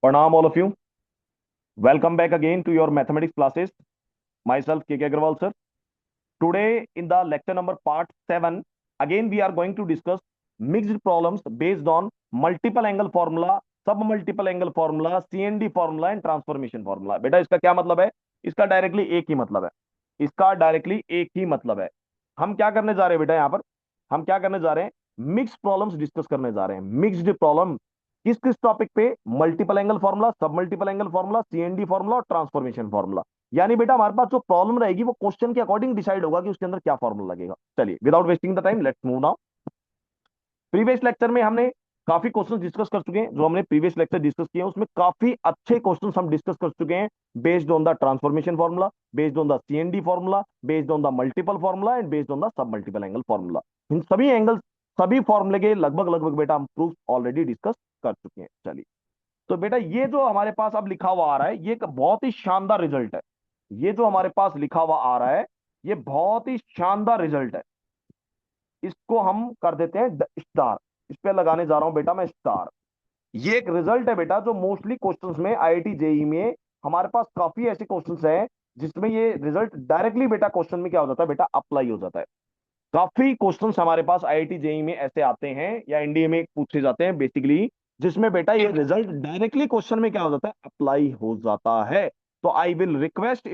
Pranam all of you. Welcome back again to your mathematics classes. Myself KK Agarwal sir. Today in the lecture number part 7, again we are going to discuss mixed problems based on multiple angle formula, सब multiple angle formula, C&D formula and transformation formula. बेटा इसका क्या मतलब है? इसका directly एक ही मतलब है। इसका डायरेक्टली एक ही मतलब है। हम क्या करने जा रहे हैं बेटा? यहां पर हम क्या करने जा रहे हैं? मिक्स प्रॉब्लम्स डिस्कस करने जा रहे हैं। मिक्स्ड प्रॉब्लम किस किस टॉपिक पे? मल्टीपल एंगल फॉर्मूला, सब multiple angle formula, C&D formula और ट्रांसफॉर्मेशन फॉर्मूला। यानी बेटा हमारे पास जो प्रॉब्लम रहेगी वो क्वेश्चन के अकॉर्डिंग डिसाइड होगा कि उसके अंदर क्या फॉर्मूला लगेगा। चलिए without wasting the time let's move now. Previous lecture में हमने काफी क्वेश्चन डिस्कस कर चुके हैं। जो हमने प्रीवियस लेक्चर डिस्कस किए हैं उसमें काफी अच्छे क्वेश्चन हम डिस्कस कर चुके हैं, based on the transformation formula, based on the CND formula, based on the multiple formula and based on the sub multiple angle formula. इन सभी एंगल, सभी फॉर्मूले के लगभग लगभग बेटा हम प्रूफ ऑलरेडी डिस्कस कर चुके हैं। चलिए, तो बेटा ये जो हमारे पास अब लिखा हुआ आ रहा है ये एक बहुत ही शानदार रिजल्ट है। ये जो हमारे पास लिखा हुआ आ रहा है ये बहुत ही शानदार रिजल्ट है। इसको हम कर देते हैं स्टार। इस पे लगाने जा रहा हूं बेटा मैं स्टार। ये एक रिजल्ट है बेटा जो मोस्टली क्वेश्चंस में आईआईटी जेई में हमारे पास काफी ऐसे क्वेश्चंस हैं जिसमें ये रिजल्ट डायरेक्टली बेटा क्वेश्चन में क्या हो जाता है बेटा? अप्लाई हो जाता है। काफी क्वेश्चंस हमारे पास आईआईटी जेई में ऐसे आते हैं या एनडीए में पूछे जाते हैं बेसिकली, जिसमें बेटा ये रिजल्ट डायरेक्टली क्वेश्चन में क्या हो जाता है? अप्लाई हो जाता है। तो I will request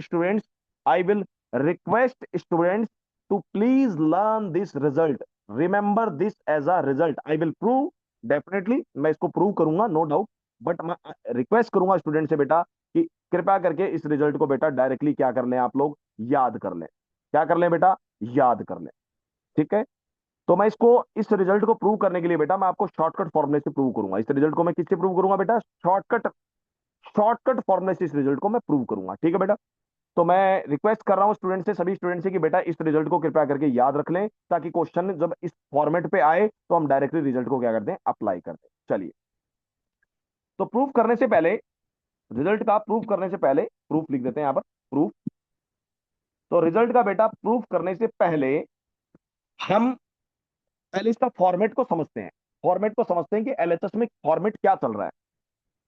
students to please learn this result, remember this as a result. I will prove, definitely मैं इसको प्रूव करूंगा, नो डाउट। बट मैं रिक्वेस्ट करूंगा स्टूडेंट से बेटा कि कृपया करके इस रिजल्ट को बेटा डायरेक्टली क्या कर लें आप लोग? याद कर लें। क्या कर लें बेटा? याद कर लें। ठीक है। तो मैं इसको, इस रिजल्ट को प्रूव करने के लिए बेटा मैं आपको शॉर्टकट फॉर्मूले से प्रूव करूंगा। इस रिजल्ट को मैं किससे प्रूव करूंगा बेटा? शॉर्टकट फॉर्मूले से इस रिजल्ट को मैं प्रूव करूंगा। ठीक है बेटा। तो मैं रिक्वेस्ट कर रहा हूं स्टूडेंट से, सभी स्टूडेंट से कि बेटा इस रिजल्ट को कृपया करके याद रख लें, ताकि क्वेश्चन जब इस फॉर्मेट पे आए तो हम डायरेक्टली रिजल्ट को क्या कर दें? अप्लाई कर दें। चलिए, तो प्रूफ करने से पहले, रिजल्ट का प्रूफ करने से पहले प्रूफ लिख देते हैं यहां पर, प्रूफ। तो रिजल्ट का बेटा प्रूफ करने से पहले हम पहले इसका फॉर्मेट को समझते हैं। फॉर्मेट को समझते हैं कि एलएचएस में फॉर्मेट क्या चल रहा है।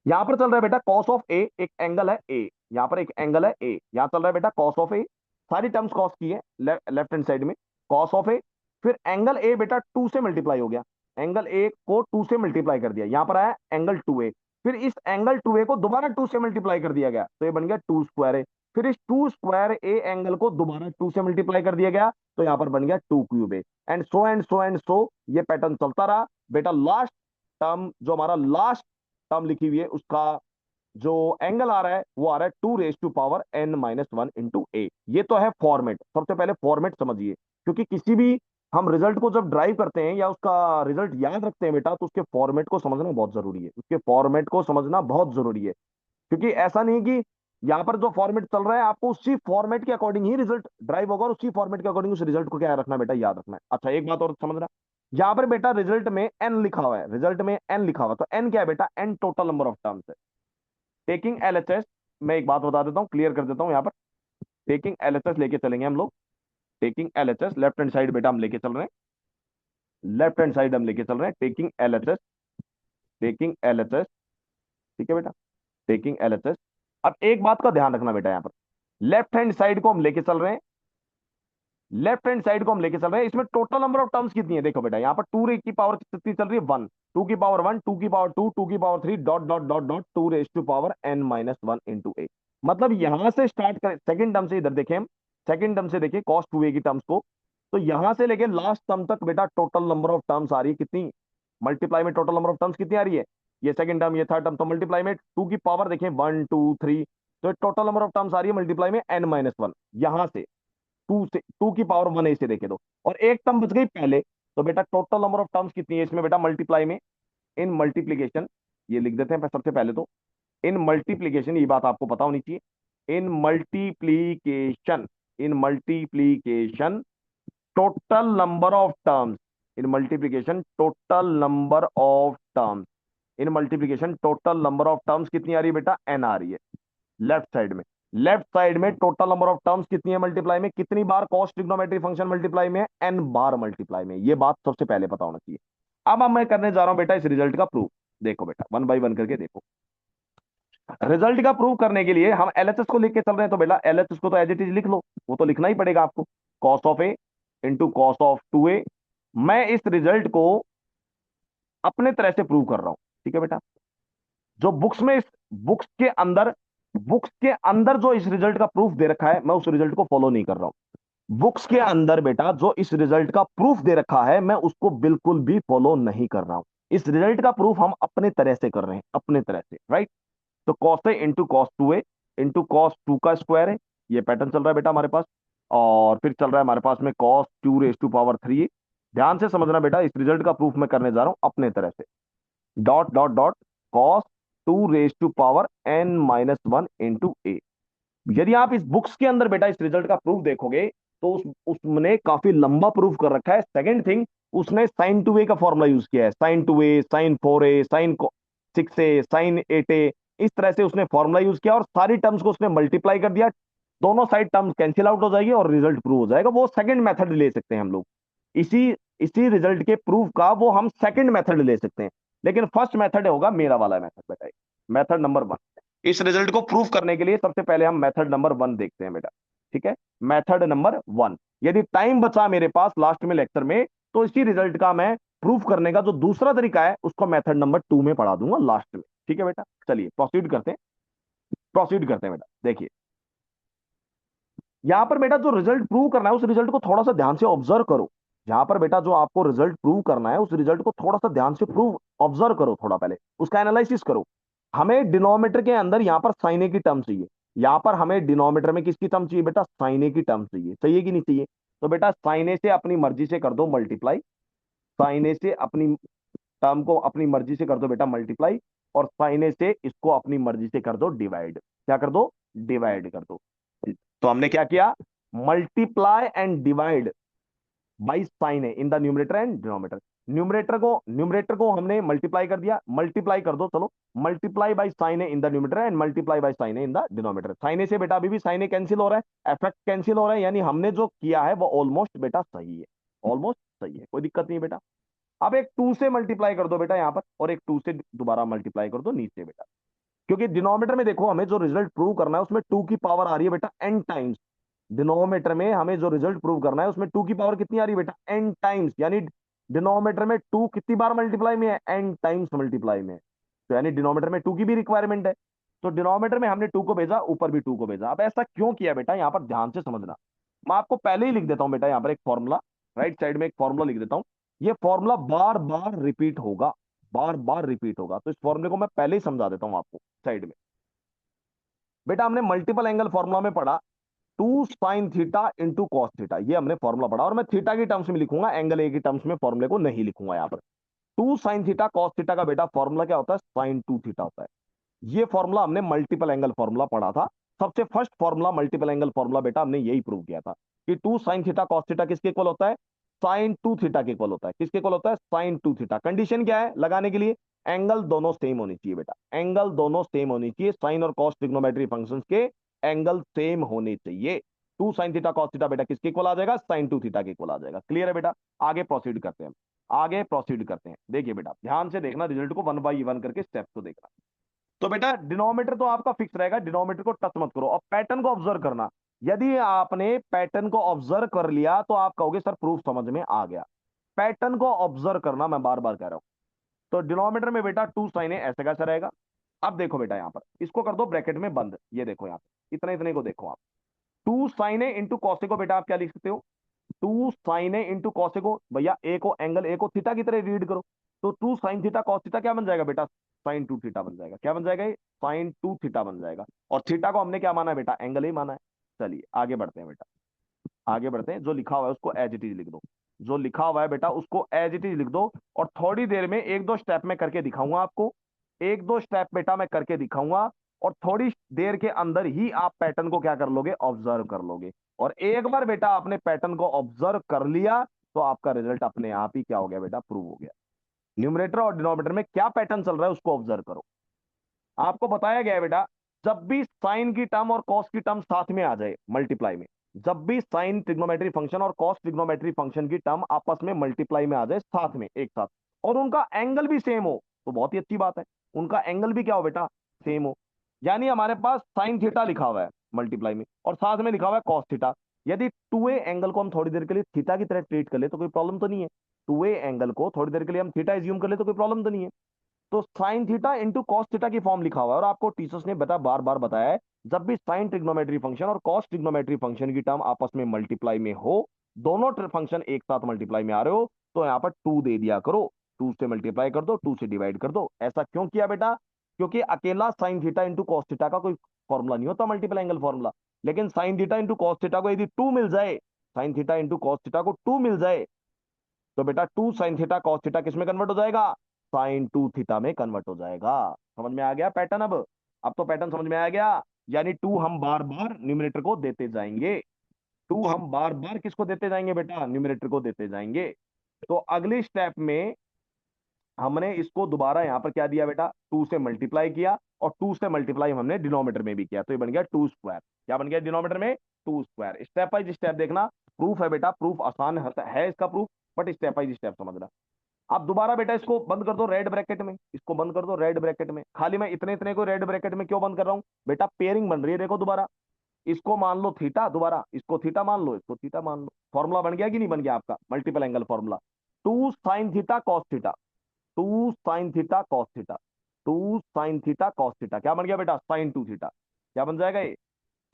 यहां पर चल रहा है बेटा कॉस ऑफ ए, एक एंगल है ए, यहां पर एक एंगल है ए, यहां चल रहा है बेटा कॉस ऑफ ए। सारी टर्म्स कॉस की है लेफ्ट हैंड साइड में, कॉस ऑफ ए। फिर एंगल ए बेटा 2 से मल्टीप्लाई हो गया, एंगल ए को 2 से मल्टीप्लाई कर दिया, यहां पर आया एंगल 2 ए। फिर इस एंगल 2 ए को दोबारा 2 से मल्टीप्लाई कर दिया गया, तो ये बन गया 2 स्क्वायर ए। फिर इस 2 स्क्वायर ए एंगल को दोबारा 2 से मल्टीप्लाई कर दिया गया, तो यहां पर बन गया 2 cube A. And so and so and so, ये पैटर्न चलता रहा बेटा। लास्ट टर्म, जो हमारा लास्ट टर्म लिखी हुई है उसका जो एंगल आ रहा है वो आ रहा है 2 raised to power n-1 into a। ये तो है फॉर्मेट। सबसे पहले फॉर्मेट समझिए, क्योंकि किसी भी हम रिजल्ट को जब ड्राइव करते हैं या उसका रिजल्ट याद रखते हैं बेटा, तो उसके फॉर्मेट को समझना बहुत जरूरी है। उसके फॉर्मेट को समझना बहुत जरूरी है, क्योंकि ऐसा नहीं कि यहाँ पर जो फॉर्मेट चल रहा है आपको उसी फॉर्मेट के अकॉर्डिंग ही रिजल्ट ड्राइव होगा और उसी फॉर्मेट के अकॉर्डिंग उस रिजल्ट को क्या रखना बेटा? याद रखना है। अच्छा, एक बात और समझना, यहाँ पर बेटा रिजल्ट में एन लिखा हुआ है, रिजल्ट में एन लिखा हुआ, तो एन क्या है बेटा? N total number of terms है। टेकिंग एलएचएस, मैं एक बात बता देता हूँ, क्लियर कर देता हूँ यहाँ पर। टेकिंग एलएचएस लेके चलेंगे हम लोग। Taking LHS, left hand side बेटा हम लेके चल रहे हैं, लेफ्ट हैंड साइड हम लेके चल रहे हैं। Taking LHS, taking LHS. ठीक है बेटा, टेकिंग एलएचएस। अब एक बात का ध्यान रखना बेटा, यहाँ पर लेफ्ट हैंड साइड को हम लेके चल रहे हैं, लेफ्ट हैंड साइड को हम लेके चल रहे हैं। इसमें टोटल नंबर ऑफ टर्म्स कितनी है? देखो बेटा, यहाँ पर 2 की पावर कितनी चल रही है? 1। 2 की पावर 1, 2 की पावर 2, 2 की power 3, dot dot dot dot 2 raised to power n-1 into a। मतलब यहां से स्टार्ट करें, सेकंड टर्म से इधर देखें हम, सेकंड टर्म से देखिए कॉस 2a की टर्म्स को, तो यहां से लेके लास्ट टर्म तक बेटा टोटल नंबर ऑफ टर्म्स आ रही है कितनी? मल्टीप्लाई में टोटल नंबर ऑफ टर्म्स कितनी आ रही है? ये सेकंड टर्म, ये थर्ड टर्म, तो मल्टीप्लाई में 2 की पावर देखें 1 2 3, तो टोटल नंबर ऑफ टर्म्स आ रही है मल्टीप्लाई में n-1। यहां से 2 से 2 की पावर 1 ऐसे देखे दो, और एक टर्म बच गई पहले। तो बेटा टोटल नंबर ऑफ टर्म्स कितनी है इसमें बेटा? मल्टीप्लाई में, इन मल्टीप्लीकेशन, ये लिख देते हैं सबसे पहले तो। इन मल्टीप्लीकेशन, ये बात आपको पता होनी चाहिए। In multiplication, in multiplication total number of terms, in multiplication total number of terms, in multiplication total number of terms कितनी आ रही है बेटा? एन आ रही है लेफ्ट साइड में। लेफ्ट साइड में टोटल नंबर ऑफ टर्म्स कितनी है मल्टीप्लाई में? कितनी बार कॉस ट्रिग्नोमेट्री फंक्शन मल्टीप्लाई में? एन बार मल्टीप्लाई में। ये बात सबसे पहले पता होना चाहिए। अब मैं करने जा रहा हूं बेटा इस रिजल्ट का प्रूफ। देखो बेटा, वन बाय वन करके देखो। रिजल्ट का प्रूव करने के लिए हम एलएचएस को लिख के चल रहे हैं, तो बेटा एलएचएस को तो एज इट इज लिख लो, वो तो लिखना ही पड़ेगा आपको। Cos of A into cos of 2a। मैं इस रिजल्ट को अपने तरह से प्रूव कर रहा हूं, ठीक है बेटा। जो बुक्स में, इस बुक्स के अंदर, बुक्स के अंदर जो इस रिजल्ट का प्रूफ दे रखा है, मैं उस रिजल्ट को फॉलो नहीं कर रहा हूं। बुक्स के अंदर बेटा जो इस रिजल्ट का प्रूफ दे रखा है, मैं उसको बिल्कुल भी फॉलो नहीं कर रहा हूं। इस रिजल्ट का प्रूफ हम अपने तरह से कर रहे हैं, अपने तरह से, राइट। तो cos A into cos 2a into cos 2 का स्क्वायर है, ये पैटर्न चल रहा है बेटा हमारे पास। और फिर चल रहा है हमारे पास में कॉस 2 रेज टू पावर 3। ध्यान से समझना बेटा, इस रिजल्ट का प्रूफ मैं करने जा रहा हूं अपने तरह से। Dot dot dot cos 2 raise to power n-1 into A. यदि आप इस बुक्स के अंदर बेटा इस रिजल्ट का प्रूफ देखोगे, तो उसने काफी लंबा प्रूफ कर रखा है। सेकंड थिंग, उसने साइन 2a का फॉर्मूला यूज किया है, sign 2a, sign 4a, sign 6a, sign 8a। इस तरह से उसने फॉर्मूला यूज किया और सारी टर्म्स को उसने मल्टीप्लाई कर दिया। दोनों साइड टर्म्स कैंसिल आउट हो जाएगी और रिजल्ट प्रूव हो जाएगा। वो सेकंड मेथड ले सकते हैं हम लोग, इसी इसी रिजल्ट के प्रूफ का वो हम सेकंड मेथड ले सकते हैं। लेकिन फर्स्ट मेथड होगा मेरा वाला मेथड बेटा, मेथड नंबर 1। इस रिजल्ट को प्रूफ करने के लिए सबसे पहले हम मेथड नंबर 1 देखते हैं बेटा, ठीक है। मेथड नंबर 1, यदि टाइम बचा मेरे पास लास्ट में लेक्चर में, तो इसी रिजल्ट का मैं प्रूफ करने का जो दूसरा तरीका है उसको मेथड नंबर 2 में पढ़ा दूंगा लास्ट में, ठीक है बेटा। चलिए प्रोसीड करते हैं बेटा। देखिए यहां पर बेटा जो रिजल्ट प्रूव करना है, उस रिजल्ट को थोड़ा सा ध्यान से ऑब्जर्व करो। यहां पर बेटा जो आपको रिजल्ट प्रूव करना है, उस रिजल्ट को थोड़ा सा ध्यान से प्रूव ऑब्जर्व करो, थोड़ा पहले उसका एनालिसिस करो। हमें डिनोमिनेटर के अंदर यहां पर साइन ए की टर्म चाहिए। यहां पर हमें डिनोमिनेटर में किसकी टर्म चाहिए बेटा? साइन ए की टर्म चाहिए, चाहिए कि नहीं चाहिए? तो बेटा साइन ए से अपनी मर्जी से कर दो मल्टीप्लाई, साइन ए से अपनी टर्म को अपनी मर्जी से कर दो बेटा मल्टीप्लाई, और साइन ए से इसको अपनी मर्जी से कर दो डिवाइड। क्या कर दो? डिवाइड कर दो। तो हमने क्या किया? Multiply and divide by sine A in the numerator and denominator. Numerator को हमने मल्टीप्लाई कर दिया, मल्टीप्लाई कर दो चलो, multiply by sine A in the numerator and multiply by sine A in the denominator. Sine A से बेटा अभी भी साइन ए कैंसिल हो रहा है, इफेक्ट कैंसिल हो रहा है, यानी हमने जो किया है वो ऑलमोस्ट बेटा सही है, ऑलमोस्ट सही है, कोई दिक्कत नहीं है बेटा। अब एक 2 से मल्टीप्लाई कर दो बेटा यहां पर, और एक 2 से दोबारा मल्टीप्लाई कर दो नीचे बेटा, क्योंकि डिनोमिनेटर में देखो हमें जो रिजल्ट प्रूव करना है उसमें 2 की पावर आ रही है बेटा n टाइम्स। डिनोमिनेटर में हमें जो रिजल्ट प्रूव करना है उसमें 2 की पावर कितनी आ रही है बेटा? n टाइम्स, यानी डिनोमिनेटर में 2 कितनी बार मल्टीप्लाई में है? n टाइम्स मल्टीप्लाई में है। तो यानी डिनोमिनेटर में 2 की भी रिक्वायरमेंट है। तो डिनोमिनेटर में हमने 2 को भेजा, ऊपर भी 2 को भेजा। अब ऐसा क्यों किया बेटा? यहां पर ध्यान से समझना। मैं आपको पहले ही लिख देता हूं बेटा, यहां पर एक फॉर्मूला, राइट साइड में एक फॉर्मूला लिख देता हूं। ये फॉर्मूला बार बार रिपीट होगा, बार बार रिपीट होगा, तो इस फॉर्मूले को मैं पहले ही समझा देता हूं आपको साइड में। बेटा हमने मल्टीपल एंगल फॉर्मूला में पढ़ा, 2 sign theta into cos theta, ये हमने फॉर्मूला पढ़ा, और मैं थीटा की टर्म्स में लिखूंगा, एंगल ए की टर्म्स में फॉर्मूले को नहीं लिखूंगा यहां पर। 2 साइन थीटा कॉस थीटा का बेटा फॉर्मूला क्या होता है? साइन 2 थीटा होता है। ये फॉर्मूला हमने मल्टीपल एंगल फॉर्मूला पढ़ा था। सबसे first formula multiple angle formula बेटा हमने यही प्रूव किया था कि 2 साइन थीटा कॉस थीटा किसके इक्वल होता है? साइन 2 थीटा के इक्वल होता है। किसके इक्वल होता है? Sign 2 theta. कंडीशन क्या है लगाने के लिए? एंगल दोनों सेम होनी चाहिए बेटा, एंगल दोनों सेम होनी चाहिए। साइन और कॉस ट्रिग्नोमेट्री फंक्शंस के एंगल सेम होने चाहिए। 2 साइन थीटा कॉस थीटा बेटा किसके इक्वल आ जाएगा? साइन 2 थीटा के इक्वल आ जाएगा। क्लियर है बेटा? आगे प्रोसीड करते हैं, आगे प्रोसीड करते हैं। देखिए बेटा ध्यान से देखना, रिजल्ट को 1 बाई 1 करके स्टेप को देखना। तो बेटा डिनोमिनेटर तो आपका फिक्स रहेगा, डिनोमिनेटर को टच मत करो। और पैटर्न को ऑब्जर्व करना, यदि आपने पैटर्न को ऑब्जर्व कर लिया तो आप कहोगे सर प्रूफ समझ में आ गया। पैटर्न को ऑब्जर्व करना, मैं बार बार कह रहा हूं। तो डिनोमिनेटर में बेटा 2 साइन है, ऐसे कैसा रहेगा? अब देखो बेटा यहां पर इसको कर दो ब्रैकेट में बंद, ये देखो यहां पर इतने इतने को देखो आप। 2 साइन है इंटू कॉसे को बेटा आप क्या लिख सकते हो? 2 साइन ए इंटू कॉसे को, भैया ए को, एंगल ए को थीटा की तरह रीड करो। तो 2 साइन थीटा कॉस थीटा क्या बन जाएगा बेटा? साइन 2 थीटा बन जाएगा। क्या बन जाएगा? ये साइन 2 थीटा बन जाएगा। और थीटा को हमने क्या माना है बेटा? एंगल ए माना है। चलिए आगे बढ़ते हैं बेटा, आगे बढ़ते हैं। जो लिखा हुआ है उसको एज इट इज लिख दो, जो लिखा हुआ है बेटा उसको एज इट इज लिख दो। और थोड़ी देर में एक दो स्टेप में करके दिखाऊंगा आपको, एक दो स्टेप बेटा मैं करके दिखाऊंगा। और थोड़ी देर के अंदर ही आप पैटर्न को क्या कर लोगे? ऑब्जर्व कर लोगे। और एक बार बेटा आपने पैटर्न को ऑब्जर्व कर लिया तो आपका रिजल्ट अपने आप ही क्या हो गया बेटा? प्रूव हो गया। न्यूमरेटर और डिनोमिनेटर में क्या पैटर्न चल रहा है उसको ऑब्जर्व करो। आपको बताया गया है बेटा, जब भी साइन की टर्म और कॉस की टर्म साथ में आ जाए मल्टीप्लाई में, जब भी साइन ट्रिग्नोमेट्री फंक्शन और कॉस ट्रिग्नोमेट्री फंक्शन की टर्म आपस में मल्टीप्लाई में आ जाए साथ में, एक साथ, और उनका एंगल भी सेम हो, तो बहुत ही अच्छी बात है। उनका एंगल भी क्या हो बेटा? सेम हो। यानी हमारे पास साइन थीटा लिखा हुआ है मल्टीप्लाई में, और साथ में लिखा हुआ है कॉस थीटा। यदि टू ए एंगल को हम थोड़ी देर के लिए थीटा की तरह ट्रीट कर ले तो कोई प्रॉब्लम तो नहीं है। टू ए एंगल को थोड़ी देर के लिए हम थीटा एज्यूम कर ले तो कोई प्रॉब्लम तो नहीं है। तो sign theta into cos theta की फॉर्म लिखा हुआ है, और आपको टीचर्स ने बार बार बताया है, जब भी साइन ट्रिग्नोमेट्री फंक्शन और कॉस ट्रिग्नोमेट्री फंक्शन की टर्म आपस में मल्टीप्लाई में हो, दोनों फंक्शन एक साथ मल्टीप्लाई में आ रहे हो, तो यहाँ पर टू दे दिया करो। टू से मल्टीप्लाई कर दो, टू से डिवाइड कर दो। ऐसा क्यों किया बेटा? क्योंकि अकेला sine theta into cos theta का कोई फॉर्मूला नहीं होता मल्टीपल एंगल फॉर्मूला। लेकिन sine theta into cos theta को यदि टू मिल जाए, sine theta into cos theta को टू मिल जाए, तो बेटा two sine theta cos theta किस में कन्वर्ट हो जाएगा? साइन टू थीटा में कन्वर्ट हो जाएगा। समझ में आ गया पैटर्न? अब तो पैटर्न समझ में आ गया। यानी टू हम बार बार न्यूमरेटर को देते जाएंगे। टू हम बार बार किसको देते जाएंगे बेटा? न्यूमरेटर को देते जाएंगे। तो अगली स्टेप में हमने इसको दोबारा यहां पर क्या दिया बेटा? टू से मल्टीप्लाई किया, और टू से मल्टीप्लाई हमने डिनोमीटर में भी किया, तो ये बन गया टू स्क्वायर। क्या बन गया डिनोमीटर में? Two square. Step by step देखना, प्रूफ है बेटा, प्रूफ आसान है इसका proof, but step by step समझना। अब दोबारा बेटा इसको बंद कर दो रेड ब्रैकेट में, इसको बंद कर दो रेड ब्रैकेट में। खाली मैं इतने इतने को रेड ब्रैकेट में क्यों बंद कर रहा हूं बेटा? पेयरिंग बन रही है, देखो दोबारा। इसको मान लो थीटा, दोबारा इसको थीटा मान लो, इसको थीटा मान लो। फॉर्मूला बन गया कि नहीं बन गया आपका multiple angle formula? Two sine theta cos theta, two sine theta cos theta, two sine theta cos theta, क्या बन गया बेटा? Sine two theta. क्या बन जाएगा ये?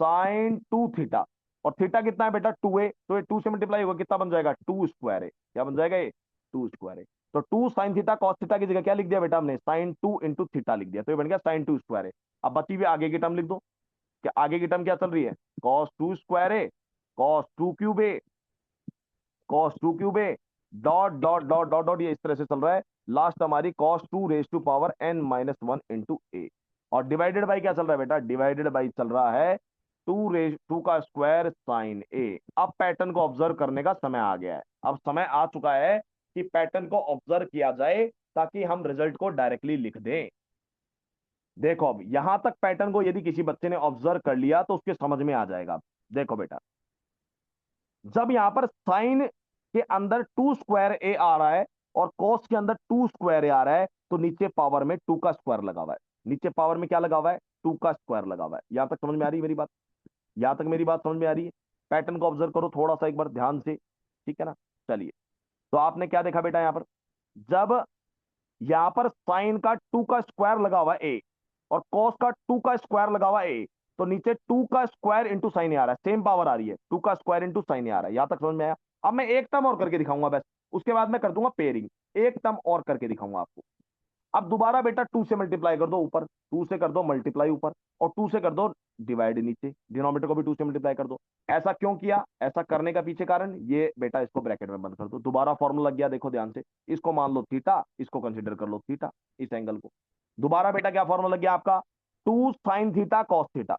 Sine two theta. और थीटा कितना है बेटा? टू ए, तो ये टू से मल्टीप्लाई होगा, कितना बन जाएगा? टू स्क्वायर है। क्या बन जाएगा ये? टू स्क्वायर है। तो two sine theta cos theta की जगह क्या लिख दिया बेटा हमने? साइन टू इंटू थीटा लिख दिया, तो ये बन गया साइन टू स्क्वायर है। अब बची हुई आगे की टर्म लिख दो। क्या आगे की टर्म क्या चल रही है? कॉस टू स्क्वायर है, कॉस टू क्यूब है, कॉस टू क्यूब है, dot dot dot dot dot, ये इस तरह से चल रहा है। लास्ट हमारी cos two raise to power N minus one into A. और डिवाइडेड बाई क्या चल रहा है बेटा? डिवाइडेड बाई चल रहा है टू रेज टू का स्क्वायर साइन ए। अब पैटर्न को ऑब्जर्व करने का समय आ गया है। अब समय आ चुका है कि पैटर्न को ऑब्जर्व किया जाए, ताकि हम रिजल्ट को डायरेक्टली लिख दें। देखो अब यहां तक पैटर्न को यदि किसी बच्चे ने ऑब्जर्व कर लिया तो उसके समझ में आ जाएगा। देखो बेटा, जब यहां पर साइन के अंदर टू स्क्वायर ए आ रहा है और कॉस के अंदर टू स्क्वायर ए आ रहा है, तो नीचे पावर में टू का स्क्वायर लगा हुआ है। नीचे पावर में क्या लगा हुआ है? टू का स्क्वायर लगा हुआ है। यहां तक समझ में आ रही है मेरी बात? यहां तक मेरी बात समझ में आ रही है? पैटर्न को ऑब्जर्व करो थोड़ा सा एक बार ध्यान से, ठीक है ना? चलिए, तो आपने क्या देखा बेटा? यहां पर जब यहां पर साइन का टू का स्क्वायर लगा हुआ है ए, और कॉस का टू का स्क्वायर लगा हुआ है ए, तो नीचे टू का स्क्वायर इंटू साइन ए आ रहा है, सेम पावर आ रही है, टू का स्क्वायर इंटू साइन ए आ रहा है। यहां तक समझ में आया? अब मैं एक टर्म और करके दिखाऊंगा बस, उसके बाद मैं कर दूंगा पेयरिंग। एक टर्म और करके दिखाऊंगा आपको। अब दोबारा बेटा टू से मल्टीप्लाई कर दो ऊपर, टू से कर दो मल्टीप्लाई ऊपर, और टू से कर दो डिवाइड नीचे, डिनोमिनेटर को भी टू से मल्टीप्लाई कर दो। ऐसा क्यों किया? ऐसा करने का पीछे कारण ये बेटा, इसको ब्रैकेट में बंद कर दो। दोबारा फॉर्मूला लग गया, देखो ध्यान से। इसको मान लो थीटा, इसको कंसिडर कर लो थीटा, इस एंगल को। दोबारा बेटा क्या फॉर्मूला लग गया आपका? Two sine theta cos theta,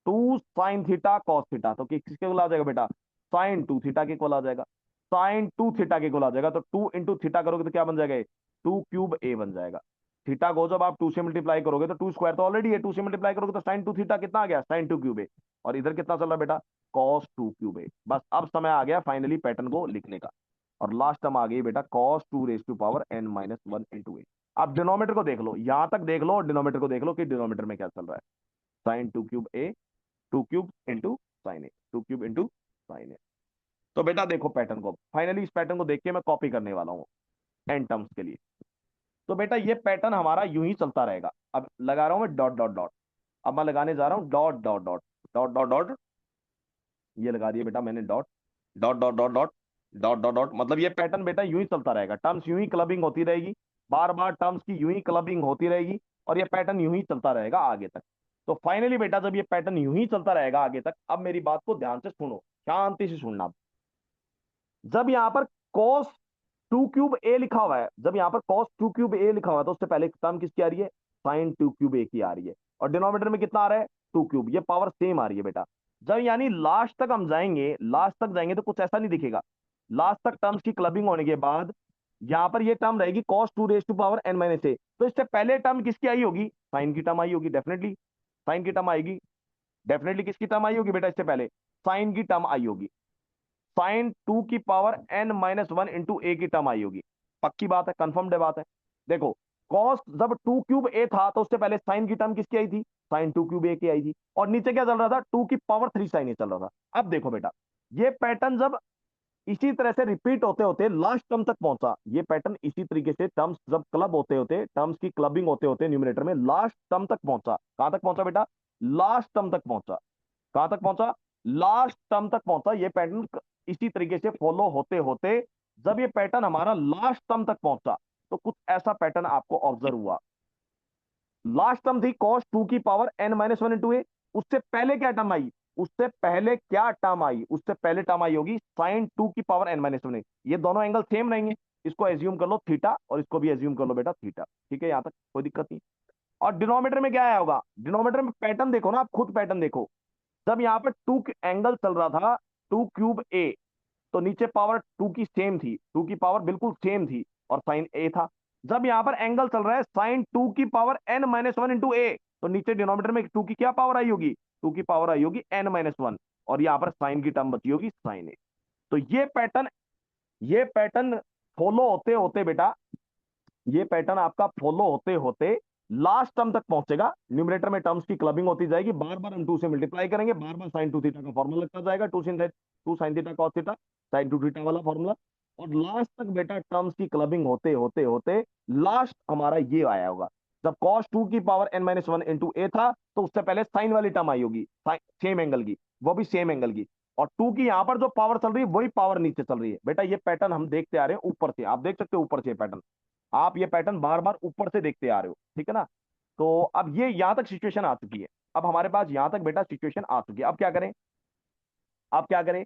two sine theta cos theta, तो किसके इक्वल आ जाएगा बेटा? साइन टू थीटा के इक्वल आ जाएगा, साइन टू थीटा के इक्वल आ जाएगा। तो टू इंटू थीटा करोगे तो क्या बन जाएगा? टू क्यूब ए बन जाएगा। थीटा को जब आप टू से मल्टीप्लाई करोगे तो टू स्क्वायर तो ऑलरेडी है, टू से मल्टीप्लाई करोगे तो साइन टू थीटा कितना आ गया? साइन टू क्यूब ए। और इधर कितना चल रहा है बेटा? कॉस टू क्यूब ए। बस अब समय आ गया फाइनली पैटर्न को लिखने का। और लास्ट टर्म आ गई बेटा cos two raise to power N minus one into A. अब डिनोमीटर को देख लो, यहां तक देख लो, और डिनोमीटर को देख लो कि डिनोमीटर में क्या चल रहा है। साइन टू क्यूब ए, टू क्यूब इंटू साइन ए, टू क्यूब इंटू साइन ए। तो बेटा देखो पैटर्न को, फाइनली इस पैटर्न को देख के मैं कॉपी करने वाला हूँ एन टर्म्स के लिए। तो बेटा ये पैटर्न हमारा यूं ही चलता रहेगा। अब लगा रहा हूं मैं डॉट डॉट डॉट। अब मैं लगाने जा रहा हूं dot dot dot, dot dot dot, ये लगा दिया बेटा मैंने dot dot dot dot dot dot dot dot. मतलब ये पैटर्न बेटा यूं ही चलता रहेगा, टर्म्स यूं ही क्लबिंग होती रहेगी, बार बार टर्म्स की यूं ही क्लबिंग होती रहेगी, और ये पैटर्न यूं ही चलता रहेगा आगे तक। तो फाइनली बेटा जब ये पैटर्न यूं ही चलता रहेगा आगे तक, अब मेरी बात को ध्यान से सुनो, शांति से सुनना। जब यहां पर cos टू क्यूब ए लिखा हुआ है, जब यहां पर cos टू क्यूब ए लिखा हुआ है, तो उससे पहले टर्म किसकी आ रही है? साइन टू क्यूब ए की आ रही है। और डिनोमिनेटर में कितना आ रहा है? Two cube. ये पावर सेम आ रही है बेटा। जब यानी लास्ट तक हम जाएंगे, लास्ट तक जाएंगे तो कुछ ऐसा नहीं दिखेगा। लास्ट तक टर्म्स की क्लबिंग होने के बाद यहां पर ये टर्म रहेगी cos two raise to power N minus A. तो इससे पहले टर्म किसकी आई होगी? साइन की टर्म आई होगी डेफिनेटली, साइन की टर्म आएगी डेफिनेटली। किसकी टर्म आई होगी बेटा? इससे पहले साइन की टर्म आई होगी, साइन टू की power N minus one into A की टर्म आई होगी। पक्की बात है, कंफर्म्ड बात है। देखो कॉस जब टू क्यूब ए था तो उससे पहले साइन की टर्म किसकी आई थी? साइन 2³ की आई थी, और नीचे क्या चल रहा था, 2 की पावर 3 साइन ए चल रहा था। अब देखो बेटा, ये पैटर्न जब इसी तरह से रिपीट होते होते लास्ट टर्म तक पहुंचा, ये पैटर्न इसी तरीके से टर्म्स जब क्लब होते होते, टर्म्स की क्लबिंग होते होते न्यूमरेटर में लास्ट टर्म तक पहुंचा। कहां तक पहुंचा बेटा, लास्ट टर्म तक पहुंचा। कहां तक पहुंचा, लास्ट टर्म तक पहुंचा। ये पैटर्न इसी तरीके से फॉलो होते होते जब ये पैटर्न हमारा लास्ट टर्म तक पहुंचा, तो कुछ ऐसा पैटर्न आपको ऑब्जर्व हुआ। लास्ट टर्म थी cos 2 की पावर n-1 इंटू ए। उससे पहले क्या टर्म आई, उससे पहले क्या टर्म आई, उससे पहले टर्म आई होगी sin 2 की पावर n-1। ये दोनों एंगल सेम रहेंगे। इसको एज्यूम कर लो थीटा, और इसको भी एज्यूम कर लो बेटा थीटा। ठीक है, यहां तक कोई दिक्कत नहीं। और डिनोमीटर में क्या आया होगा, डिनोमीटर में पैटर्न देखो ना, आप खुद पैटर्न देखो। जब यहाँ पे टू एंगल चल रहा था, 2³ ए, तो नीचे पावर 2 की सेम थी, 2 की पावर बिल्कुल सेम थी, और साइन ए था। जब यहां पर एंगल चल रहा है sin 2 की पावर n-1 इंटू ए, तो नीचे डिनोमीटर में 2 की क्या पावर आई होगी, 2 की पावर आई होगी n-1, और यहां पर साइन की टर्म बची होगी साइन ए। तो ये पैटर्न फॉलो होते होते बेटा, ये पैटर्न आपका फॉलो होते होते लास्ट टर्म तक पहुंचेगा। न्यूमरेटर में टर्म्स की क्लबिंग होती जाएगी, बार बार हम 2 से मल्टीप्लाई करेंगे, बार बार साइन 2 थीटा का फॉर्मूला लगता जाएगा, 2 sin theta cos theta sine 2 theta वाला फॉर्मूला। और लास्ट तक बेटा टर्म्स की क्लबिंग होते होते होते लास्ट हमारा ये आया होगा। जब cos 2 की पावर n-1 इंटू ए था, तो उससे पहले साइन वाली टर्म आई होगी, सेम एंगल की, वो भी सेम एंगल की। और 2 की यहां पर जो पावर चल रही है वही पावर नीचे चल रही है। बेटा ये पैटर्न हम देखते आ रहे हैं ऊपर से, आप देख सकते हो ऊपर से पैटर्न, आप ये पैटर्न बार बार ऊपर से देखते आ रहे हो। ठीक है ना। तो अब ये यहां तक सिचुएशन आ चुकी है। अब हमारे पास यहां तक बेटा सिचुएशन आ चुकी है। अब क्या करें, अब क्या करें,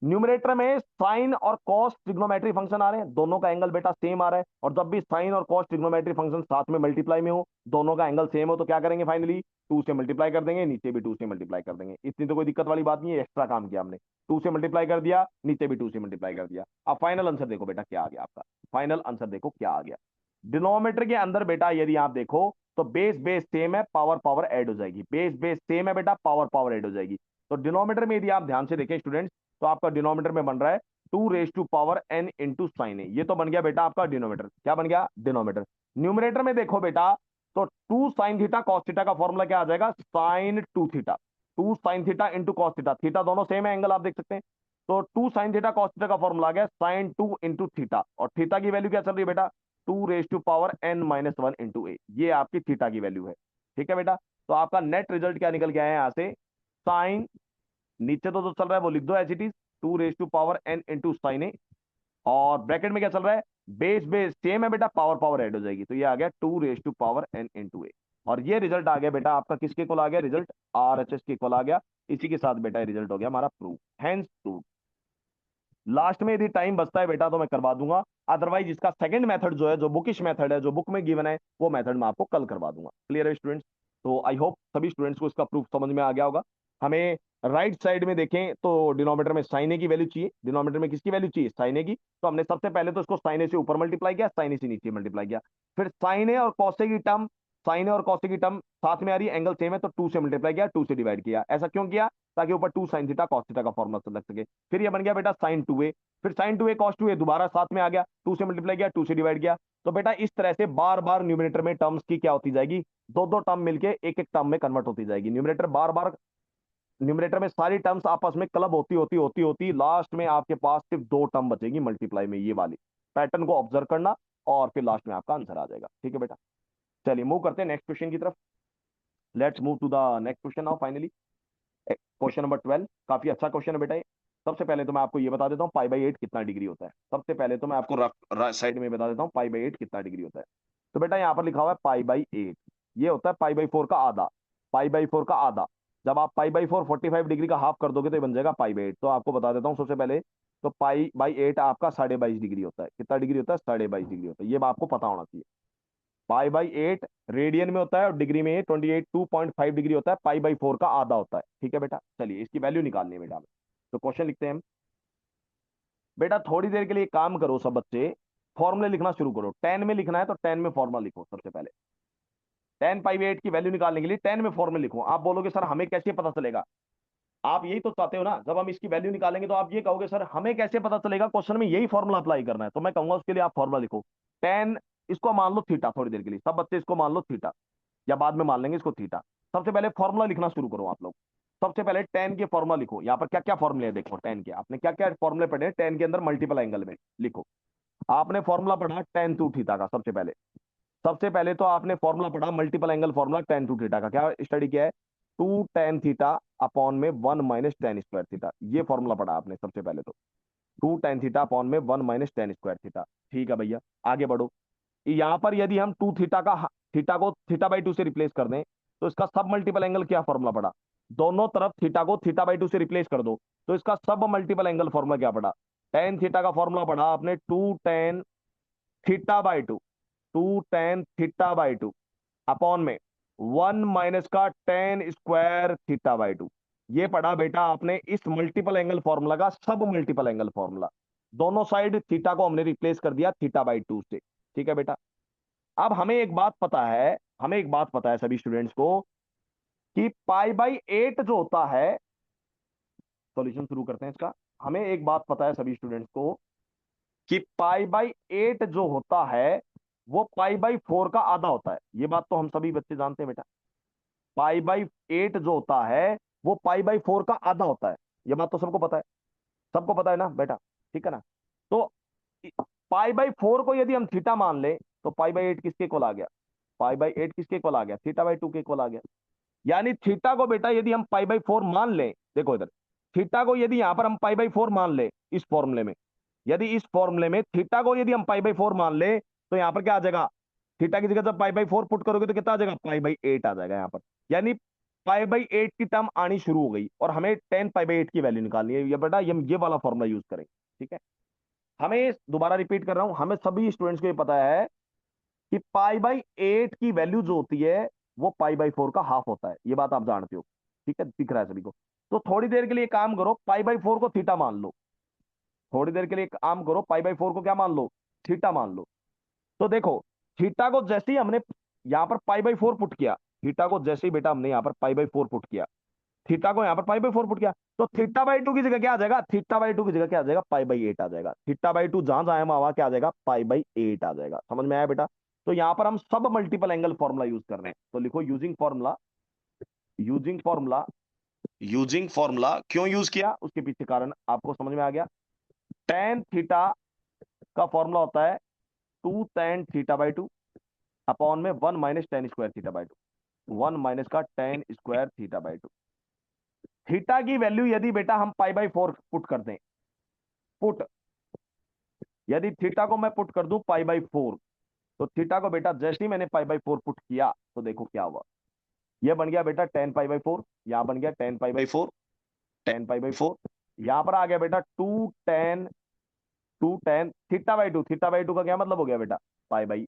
न्यूमरेटर में साइन और कॉस ट्रिग्नोमेट्री फंक्शन आ रहे हैं, दोनों का एंगल बेटा सेम आ रहा है। और जब भी साइन और कॉस ट्रिग्नोमेट्री फंक्शन साथ में मल्टीप्लाई में हो, दोनों का एंगल सेम हो, तो क्या करेंगे, फाइनली 2 से मल्टीप्लाई कर देंगे, नीचे भी 2 से मल्टीप्लाई कर देंगे। इतनी तो कोई दिक्कत वाली बात नहीं है, एक्स्ट्रा काम किया हमने, 2 से मल्टीप्लाई कर दिया, नीचे भी 2 से मल्टीप्लाई कर दिया। अब फाइनल आंसर देखो बेटा क्या आ गया आपका, फाइनल आंसर देखो क्या आ गया। डिनोमीटर के अंदर बेटा यदि आप देखो, तो बेस बेस सेम है, पावर पावर ऐड हो जाएगी, बेस बेस सेम है बेटा, पावर पावर ऐड हो जाएगी। तो डिनोमीटर में यदि आप ध्यान से देखें स्टूडेंट्स, तो आपका डिनोमीटर में बन रहा है 2 raise to power n into sine A. ये तो बन गया बेटा आपका डिनोमीटर, क्या बन गया, डिनोमीटर। न्यूमरेटर में देखो बेटा, तो 2 sin थीटा कॉस थीटा का फॉर्मूला क्या आ जाएगा, sin 2 theta, 2 sin theta into cos theta, theta दोनों सेम है, एंगल आप देख सकते हैं। तो 2 sin थीटा कॉस थीटा का फॉर्मूला आ गया sin 2 इंटू थीटा, और थीटा की वैल्यू क्या चल रही है बेटा, 2 raise to power n-1 into A, ये आपकी थीटा की वैल्यू है। ठीक है बेटा। तो आपका नेट रिजल्ट क्या निकल के आया यहां से, साइन, नीचे तो जो चल रहा है वो लिख दो as it is, 2 raise to power n into sine A, और ब्रैकेट में क्या चल रहा है, बेस बेस सेम है बेटा, पावर पावर ऐड हो जाएगी, तो ये आ गया 2 raise to power n into A. और ये रिजल्ट आ गया बेटा आपका किसके इक्वल आ गया, रिजल्ट RHS के इक्वल आ गया। इसी के साथ बेटा रिजल्ट हो गया हमारा प्रूव, हैंस प्रूव। लास्ट में यदि टाइम बचता है बेटा तो मैं करवा दूंगा, अदरवाइज इसका सेकंड मेथड जो है, जो बुकिश मेथड है, जो बुक में गिवन है, वो मेथड मैं आपको कल करवा दूंगा। क्लियर है स्टूडेंट्स। तो आई होप सभी स्टूडेंट्स को इसका प्रूफ समझ में आ गया होगा। हमें राइट साइड में देखें तो डिनोमीटर में साइन ए की वैल्यू चाहिए, डिनोमीटर में किसकी वैल्यू चाहिए, साइन ए की। तो हमने सबसे पहले तो इसको साइन ए से ऊपर मल्टीप्लाई किया, साइन ए से नीचे मल्टीप्लाई किया, फिर साइन ए और कॉस ए की टर्म, साइन ए और कॉस ए की टर्म साथ में आ रही है, एंगल सेम है, तो 2 से मल्टीप्लाई किया, 2 से डिवाइड किया। ऐसा क्यों किया, ताकि ऊपर 2 sin थीटा कॉस थीटा का फॉर्मूला लग सके। फिर ये बन गया बेटा sin 2a, फिर sin 2a cos 2a दोबारा साथ में आ गया, 2 से मल्टीप्लाई किया, 2 से डिवाइड किया। तो बेटा इस तरह से बार बार न्यूमरेटर में टर्म्स की क्या होती जाएगी, दो दो टर्म मिलके एक एक टर्म में कन्वर्ट होती जाएगी। न्यूमरेटर बार बार, न्यूमरेटर में सारी टर्म्स आपस में क्लब होती होती होती होती लास्ट में आपके पास सिर्फ 2 टर्म बचेगी मल्टीप्लाई में, ये वाली पैटर्न को ऑब्जर्व करना, और फिर लास्ट में आपका आंसर आ जाएगा। ठीक है बेटा, चलिए मूव करते हैं नेक्स्ट क्वेश्चन की तरफ। Let's move to the next question now finally. Question number 12, काफी अच्छा क्वेश्चन है बेटा ये। सबसे पहले तो मैं आपको ये बता देता हूँ π/8 कितना डिग्री होता है। सबसे पहले तो मैं आपको साइड में बता देता हूँ π/8 कितना डिग्री होता है। तो बेटा यहाँ पर लिखा हुआ है π/8, ये होता है π/4 का आधा, π/4 का आधा। जब आप π/4 45 डिग्री का हाफ कर दोगे तो ये बन जाएगा π/8। तो आपको बता देता हूँ सबसे पहले, तो π/8 आपका 22.5 डिग्री होता है। कितना डिग्री होता है, 22.5 डिग्री होता है, ये आपको पता होना चाहिए। π/8 रेडियन में होता है, और डिग्री में 282.5 डिग्री होता है, π/4 का आधा होता है। ठीक है बेटा, चलिए इसकी वैल्यू निकालनी है बेटा हमें। तो क्वेश्चन लिखते हैं हम। बेटा थोड़ी देर के लिए काम करो सब बच्चे, फॉर्मूले लिखना शुरू करो। 10 में लिखना है तो 10 में फॉर्मूला लिखो सबसे पहले। 10π/8 की वैल्यू निकालने के लिए 10 में फॉर्मूला लिखो। आप बोलोगे सर हमें कैसे पता चलेगा, आप यही तो चाहते हो ना, जब हम इसकी वैल्यू निकालेंगे तो आप ये कहोगे सर हमें कैसे पता चलेगा, क्वेश्चन में यही फॉर्मूला अप्लाई करना है। तो मैं कहूंगा उसके लिए आप फॉर्मूला लिखो 10, इसको मान लो थीटा, थोड़ी देर के लिए सब बच्चे इसको मान लो थीटा, या बाद में मान लेंगे इसको थीटा। सबसे पहले फॉर्मूला लिखना शुरू करो आप लोग। सबसे पहले टेन के फॉर्मूला लिखो। यहाँ पर क्या क्या फॉर्मूले हैं देखो टेन के, आपने क्या क्या फॉर्मूले पढ़े टेन के अंदर मल्टीपल एंगल में, लिखो। आपने फॉर्मूला पढ़ा टेन टू थीटा का। सबसे पहले तो आपने फॉर्मूला पढ़ा multiple angle formula tan two theta का। क्या स्टडी किया है? टू टेन थीटा अपॉन में one minus tan square theta, ये फॉर्मूला पढ़ा आपने सबसे पहले तो। टू टेन थीटा अपॉन में one minus tan square theta. ठीक है भैया, आगे बढ़ो। यहां पर यदि हम टू थीटा का थीटा को थीटा बाई टू से रिप्लेस कर दें तो इसका सब मल्टीपल एंगल क्या फॉर्मूला पड़ा? दोनों तरफ थीटा को थीटा बाई टू से रिप्लेस कर दो तो इसका सब मल्टीपल एंगल फॉर्मूला क्या पड़ा? टेन थीटा का फॉर्मूला पड़ा आपने two tan theta by two, two tan theta by two upon में वन माइनस का tan square theta by two. ये पढ़ा बेटा आपने इस मल्टीपल एंगल फॉर्मूला का सब मल्टीपल एंगल फॉर्मूला। दोनों साइड थीटा को हमने रिप्लेस कर दिया थीटा बाई टू से। ठीक है बेटा। अब हमें एक बात पता है सभी स्टूडेंट्स को कि पाई बाई एट जो होता है, सॉल्यूशन शुरू करते हैं इसका। हमें एक बात पता है सभी स्टूडेंट्स को कि पाई बाई एट जो होता है वो पाई बाई फोर का आधा होता है। ये बात तो हम सभी बच्चे जानते हैं बेटा। पाई बाई एट जो होता है वो पाई बाई फोर का आधा होता है। ये बात तो सबको पता है, सबको पता है ना बेटा? ठीक है ना? तो पाई बाई फोर को यदि हम थीटा मान ले तो पाई बाई एट किसके इक्वल आ गया? पाई बाई एट किसके इक्वल आ गया? थीटा बाई टू के इक्वल आ गया। यानी थीटा को बेटा यदि हम पाई बाई फोर मान लें, देखो इधर, थीटा को यदि यहां पर हम पाई बाई फोर मान ले इस फॉर्मूले में, यदि इस फॉर्मूले में थीटा को यदि हम पाई बाई फोर मान ले तो यहां पर क्या आ जाएगा? थीटा की जगह जब पाई बाई फोर पुट करोगे तो कितना आ जाएगा? पाई बाई एट आ जाएगा यहां पर। यानी पाई बाई एट की टर्म आनी शुरू हो गई और हमें टेन पाई बाई एट की वैल्यू निकालनी है। ये बेटा ये वाला फॉर्मूला यूज करेंगे। ठीक है। हमें दोबारा रिपीट कर रहा हूं, हमें सभी स्टूडेंट्स को ये पता है कि पाई बाई एट की वैल्यू जो होती है वो पाई बाई फोर का हाफ होता है। ये बात आप जानते हो। ठीक है, दिख रहा है सभी को। तो थोड़ी देर के लिए काम करो, पाई बाई फोर को थीटा मान लो। थोड़ी देर के लिए काम करो, पाई बाई फोर को क्या मान लो? थीटा मान लो। तो देखो, थीटा को जैसे ही हमने यहां पर पाई बाई फोर पुट किया, थीटा को जैसे ही बेटा हमने यहां पर पाई बाई फोर पुट किया, थीटा को यहां पर पाई बाई फोर पुट किया, तो थीटा बाई टू की जगह क्या आ जाएगा? थीटा बाई टू की जगह क्या आ जाएगा? पाई बाई एट आ जाएगा। थीटा बाई टू जहां जहां वहां क्या आ जाएगा? पाई बाई एट आ जाएगा। समझ में आया बेटा? तो यहां पर हम सब मल्टीपल एंगल फॉर्मूला यूज कर रहे हैं। तो लिखो using formula, using formula, using formula क्यों यूज किया उसके पीछे कारण आपको समझ में आ गया। टेन थीटा का फॉर्मूला होता है two tan theta by two upon में one minus tan square theta by two, one minus का tan square theta by two. थीटा की वैल्यू यदि बेटा हम पाई बाई फोर पुट कर दें, पुट, यदि थीटा को मैं पुट कर दूं पाई बाई फोर, तो थीटा को बेटा जैसे ही मैंने पाई बाई फोर पुट किया तो देखो क्या हुआ। ये बन गया बेटा टेन पाई बाई फोर, यहां बन गया tan pi by four, tan pi by four. यहां पर आ गया बेटा two tan theta by two. Theta by two का क्या मतलब हो गया बेटा? Pi by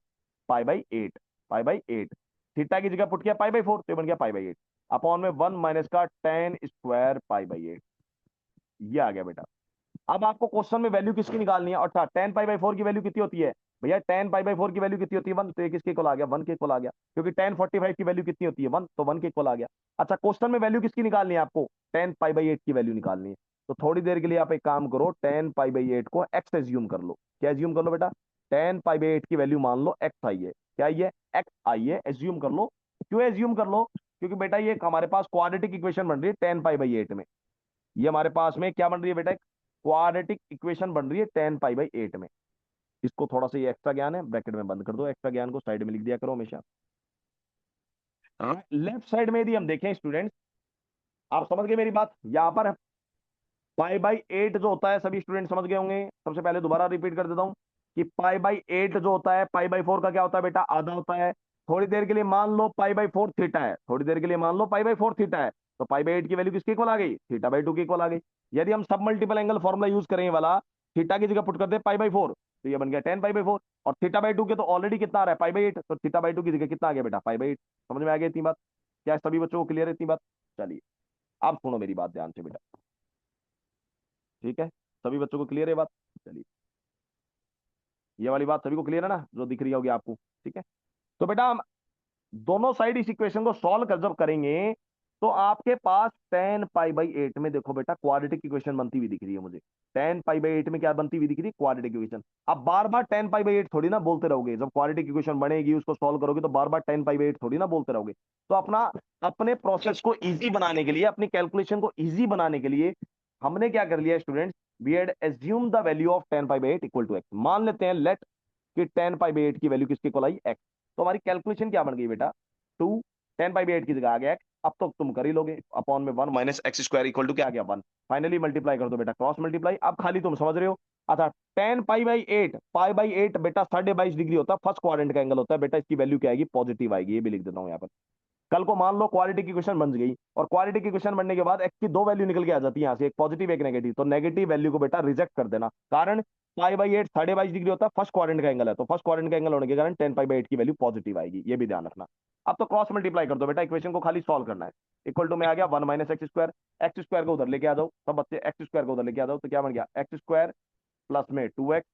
eight, pi by eight. Theta की जगह पुट किया पाई बाई फोर तो ये बन गया पाई बाई एट अपॉन में वन माइनस का tan square pi by eight. ये आ गया बेटा। अब आपको क्वेश्चन में वैल्यू किसकी निकालनी है? अच्छा, टेन पाई बाई फोर की वैल्यू कितनी होती है भैया? टेन पाई बाई फोर की वैल्यू कितनी होती है? वन। तो ये किसके इक्वल आ गया? वन के इक्वल आ गया, क्योंकि टेन फोर्टी फाइव की वैल्यू कितनी होती है? वन, तो वन के इक्वल आ गया। अच्छा, क्वेश्चन में वैल्यू किसकी निकालनी है आपको? टेन पाई बाई एट की वैल्यू निकालनी है। तो थोड़ी देर के लिए आप एक काम करो, टेन पाई बाई एट को एक्स एज्यूम कर लो। क्या एज्यूम कर लो बेटा? टेन पाई बाई एट की वैल्यू मान लो एक्स आई है। क्या आई है? एक्स आई है, एज्यूम कर लो। क्यों एज्यूम कर लो? क्योंकि बेटा ये हमारे पास क्वाड्रेटिक इक्वेशन बन रही है टेन पाई बाई एट में। ये हमारे पास में क्या बन रही है बेटा? क्वाड्रेटिक इक्वेशन बन रही है टेन पाई बाई एट में। इसको थोड़ा सा, ये एक्स्ट्रा ज्ञान है, ब्रैकेट में बंद कर दो। एक्स्ट्रा ज्ञान को साइड में लिख दिया करो हमेशा। लेफ्ट साइड में यदि हम देखें स्टूडेंट्स, आप समझ गए मेरी बात? यहां पर पाई बाई एट जो होता है सभी स्टूडेंट समझ गए होंगे। सबसे पहले दोबारा रिपीट कर देता हूं कि पाई बाई एट जो होता है पाई बाई फोर का क्या होता है बेटा? आधा होता है। थोड़ी देर के लिए मान लो पाई बाई फोर थीटा है, थोड़ी देर के लिए मान लो पाई बाई फोर थीटा है, तो पाई बाई एट की वैल्यू किसके इक्वल आ गई? थीटा बाई टू की इक्वल आ गई। यदि हम सब मल्टीपल एंगल फॉर्मुला यूज करें वाला, थीटा की जगह पुट करते पाई बाई फोर तो ये बन गया टेन पाई बाई फोर, और थीटा बाई टू के तो ऑलरेडी कितना आ रहा है? पाई बाई एट, तो थीटा बाई टू की जगह कितना आ गया बेटा? Pi by eight. समझ में आ गया इतनी बात? क्या सभी बच्चों को क्लियर है इतनी बात? चलिए, आप सुनो मेरी बात ध्यान से बेटा। ठीक है, सभी बच्चों को क्लियर है बात? चलिए, ये वाली बात सभी को क्लियर है ना, जो दिख रही होगी आपको? ठीक है। तो बेटा हम दोनों साइड इस इक्वेशन को सॉल्व कर जब करेंगे तो आपके पास टेन पाई बाई एट में देखो बेटा क्वाड्रेटिक इक्वेशन बनती हुई दिख रही है मुझे। टेन पाई बाई एट में क्या बनती हुई दिख रही है? Quadratic equation. अब बार बार टेन पाई बाई एट थोड़ी ना बोलते रहोगे, जब क्वाड्रेटिक इक्वेशन बनेगी उसको सॉल्व करोगे तो बार बार टेन पाई बाई एट थोड़ी ना बोलते रहोगे। तो अपना अपने प्रोसेस को इजी बनाने के लिए, अपनी कैलकुलेशन को इजी बनाने के लिए हमने क्या कर लिया students, we had assume the value of tan pi by eight equal to x. मान लेते हैं लेट कि टेन पाई बाई एट की वैल्यू किसके इक्वल आई? एक्स। तो हमारी कैलकुलेशन क्या बन गई बेटा? Two, tan pi by eight की जगह आ गया एक्स। अब तो तुम कर ही लोगे, अपॉन में one minus x square equal to क्या आ गया? वन। फाइनली मल्टीप्लाई कर दो बेटा, क्रॉस मल्टीप्लाई। अब खाली तुम समझ रहे हो। अच्छा, tan pi by eight, pi by eight बेटा 22.5 डिग्री होता है, फर्स्ट क्वाड्रेंट का एंगल होता है बेटा। इसकी वैल्यू क्या आएगी? पॉजिटिव आएगी। ये भी लिख देता हूं यहाँ पर। कल को मान लो क्वालिटी की क्वेश्चन बन गई, और क्वालिटी की क्वेश्चन बनने के बाद एक्स की दो वैल्यू निकल के आ जाती है यहाँ से, एक पॉजिटिव एक नेगेटिव, तो नेगेटिव वैल्यू को बेटा रिजेक्ट कर देना। कारण पाई बाई एट 22.5 डिग्री होता है, फर्स्ट क्वाड्रेंट का एंगल है, तो फर्स्ट क्वाड्रेंट का एंगल होने के कारण टेन पाई बाई एट की वैल्यू पॉजिटिव आएगी। ये भी ध्यान रखना। अब तो क्रॉस मल्टीप्लाई कर दो बेटा, इक्वेशन को खाली सॉल्व करना है। इक्वल टू में आ गया one minus x square. X square को उधर लेके आ जाओ सब बच्चे, एक्स स्क्वायर को उधर लेके आ जाओ, तो क्या बन गया? एक्स स्क्वायर प्लस में टू एक्स,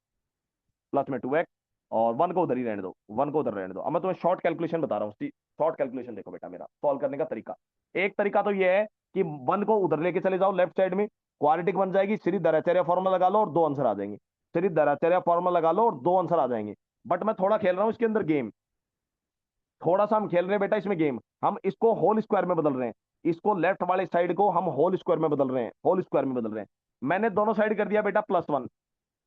प्लस में टू एक्स, और वन को उधर ही रहने दो, वन को उधर रहने दो। अब मैं तुम्हें शॉर्ट कैलकुलेशन बता रहा हूँ। शॉर्ट कैलकुलेशन देखो बेटा, मेरा सॉल्व करने का तरीका। एक तरीका तो ये है कि वन को उधर लेके चले जाओ लेफ्ट साइड में, क्वाड्रेटिक बन जाएगी, सीरीज दराचार्य फॉर्मूला लगा लो और दो आंसर आ जाएंगे। सीरीज दराचार्य फॉर्मूला लगा लो और दो आंसर आ जाएंगे। बट मैं थोड़ा खेल रहा हूँ इसके अंदर गेम, थोड़ा सा हम खेल रहे हैं बेटा इसमें गेम। हम इसको होल स्क्वायर में बदल रहे हैं, इसको लेफ्ट वाले साइड को हम होल स्क्वायर में बदल रहे हैं, होल स्क्वायर में बदल रहे हैं। मैंने दोनों साइड कर दिया बेटा प्लस वन,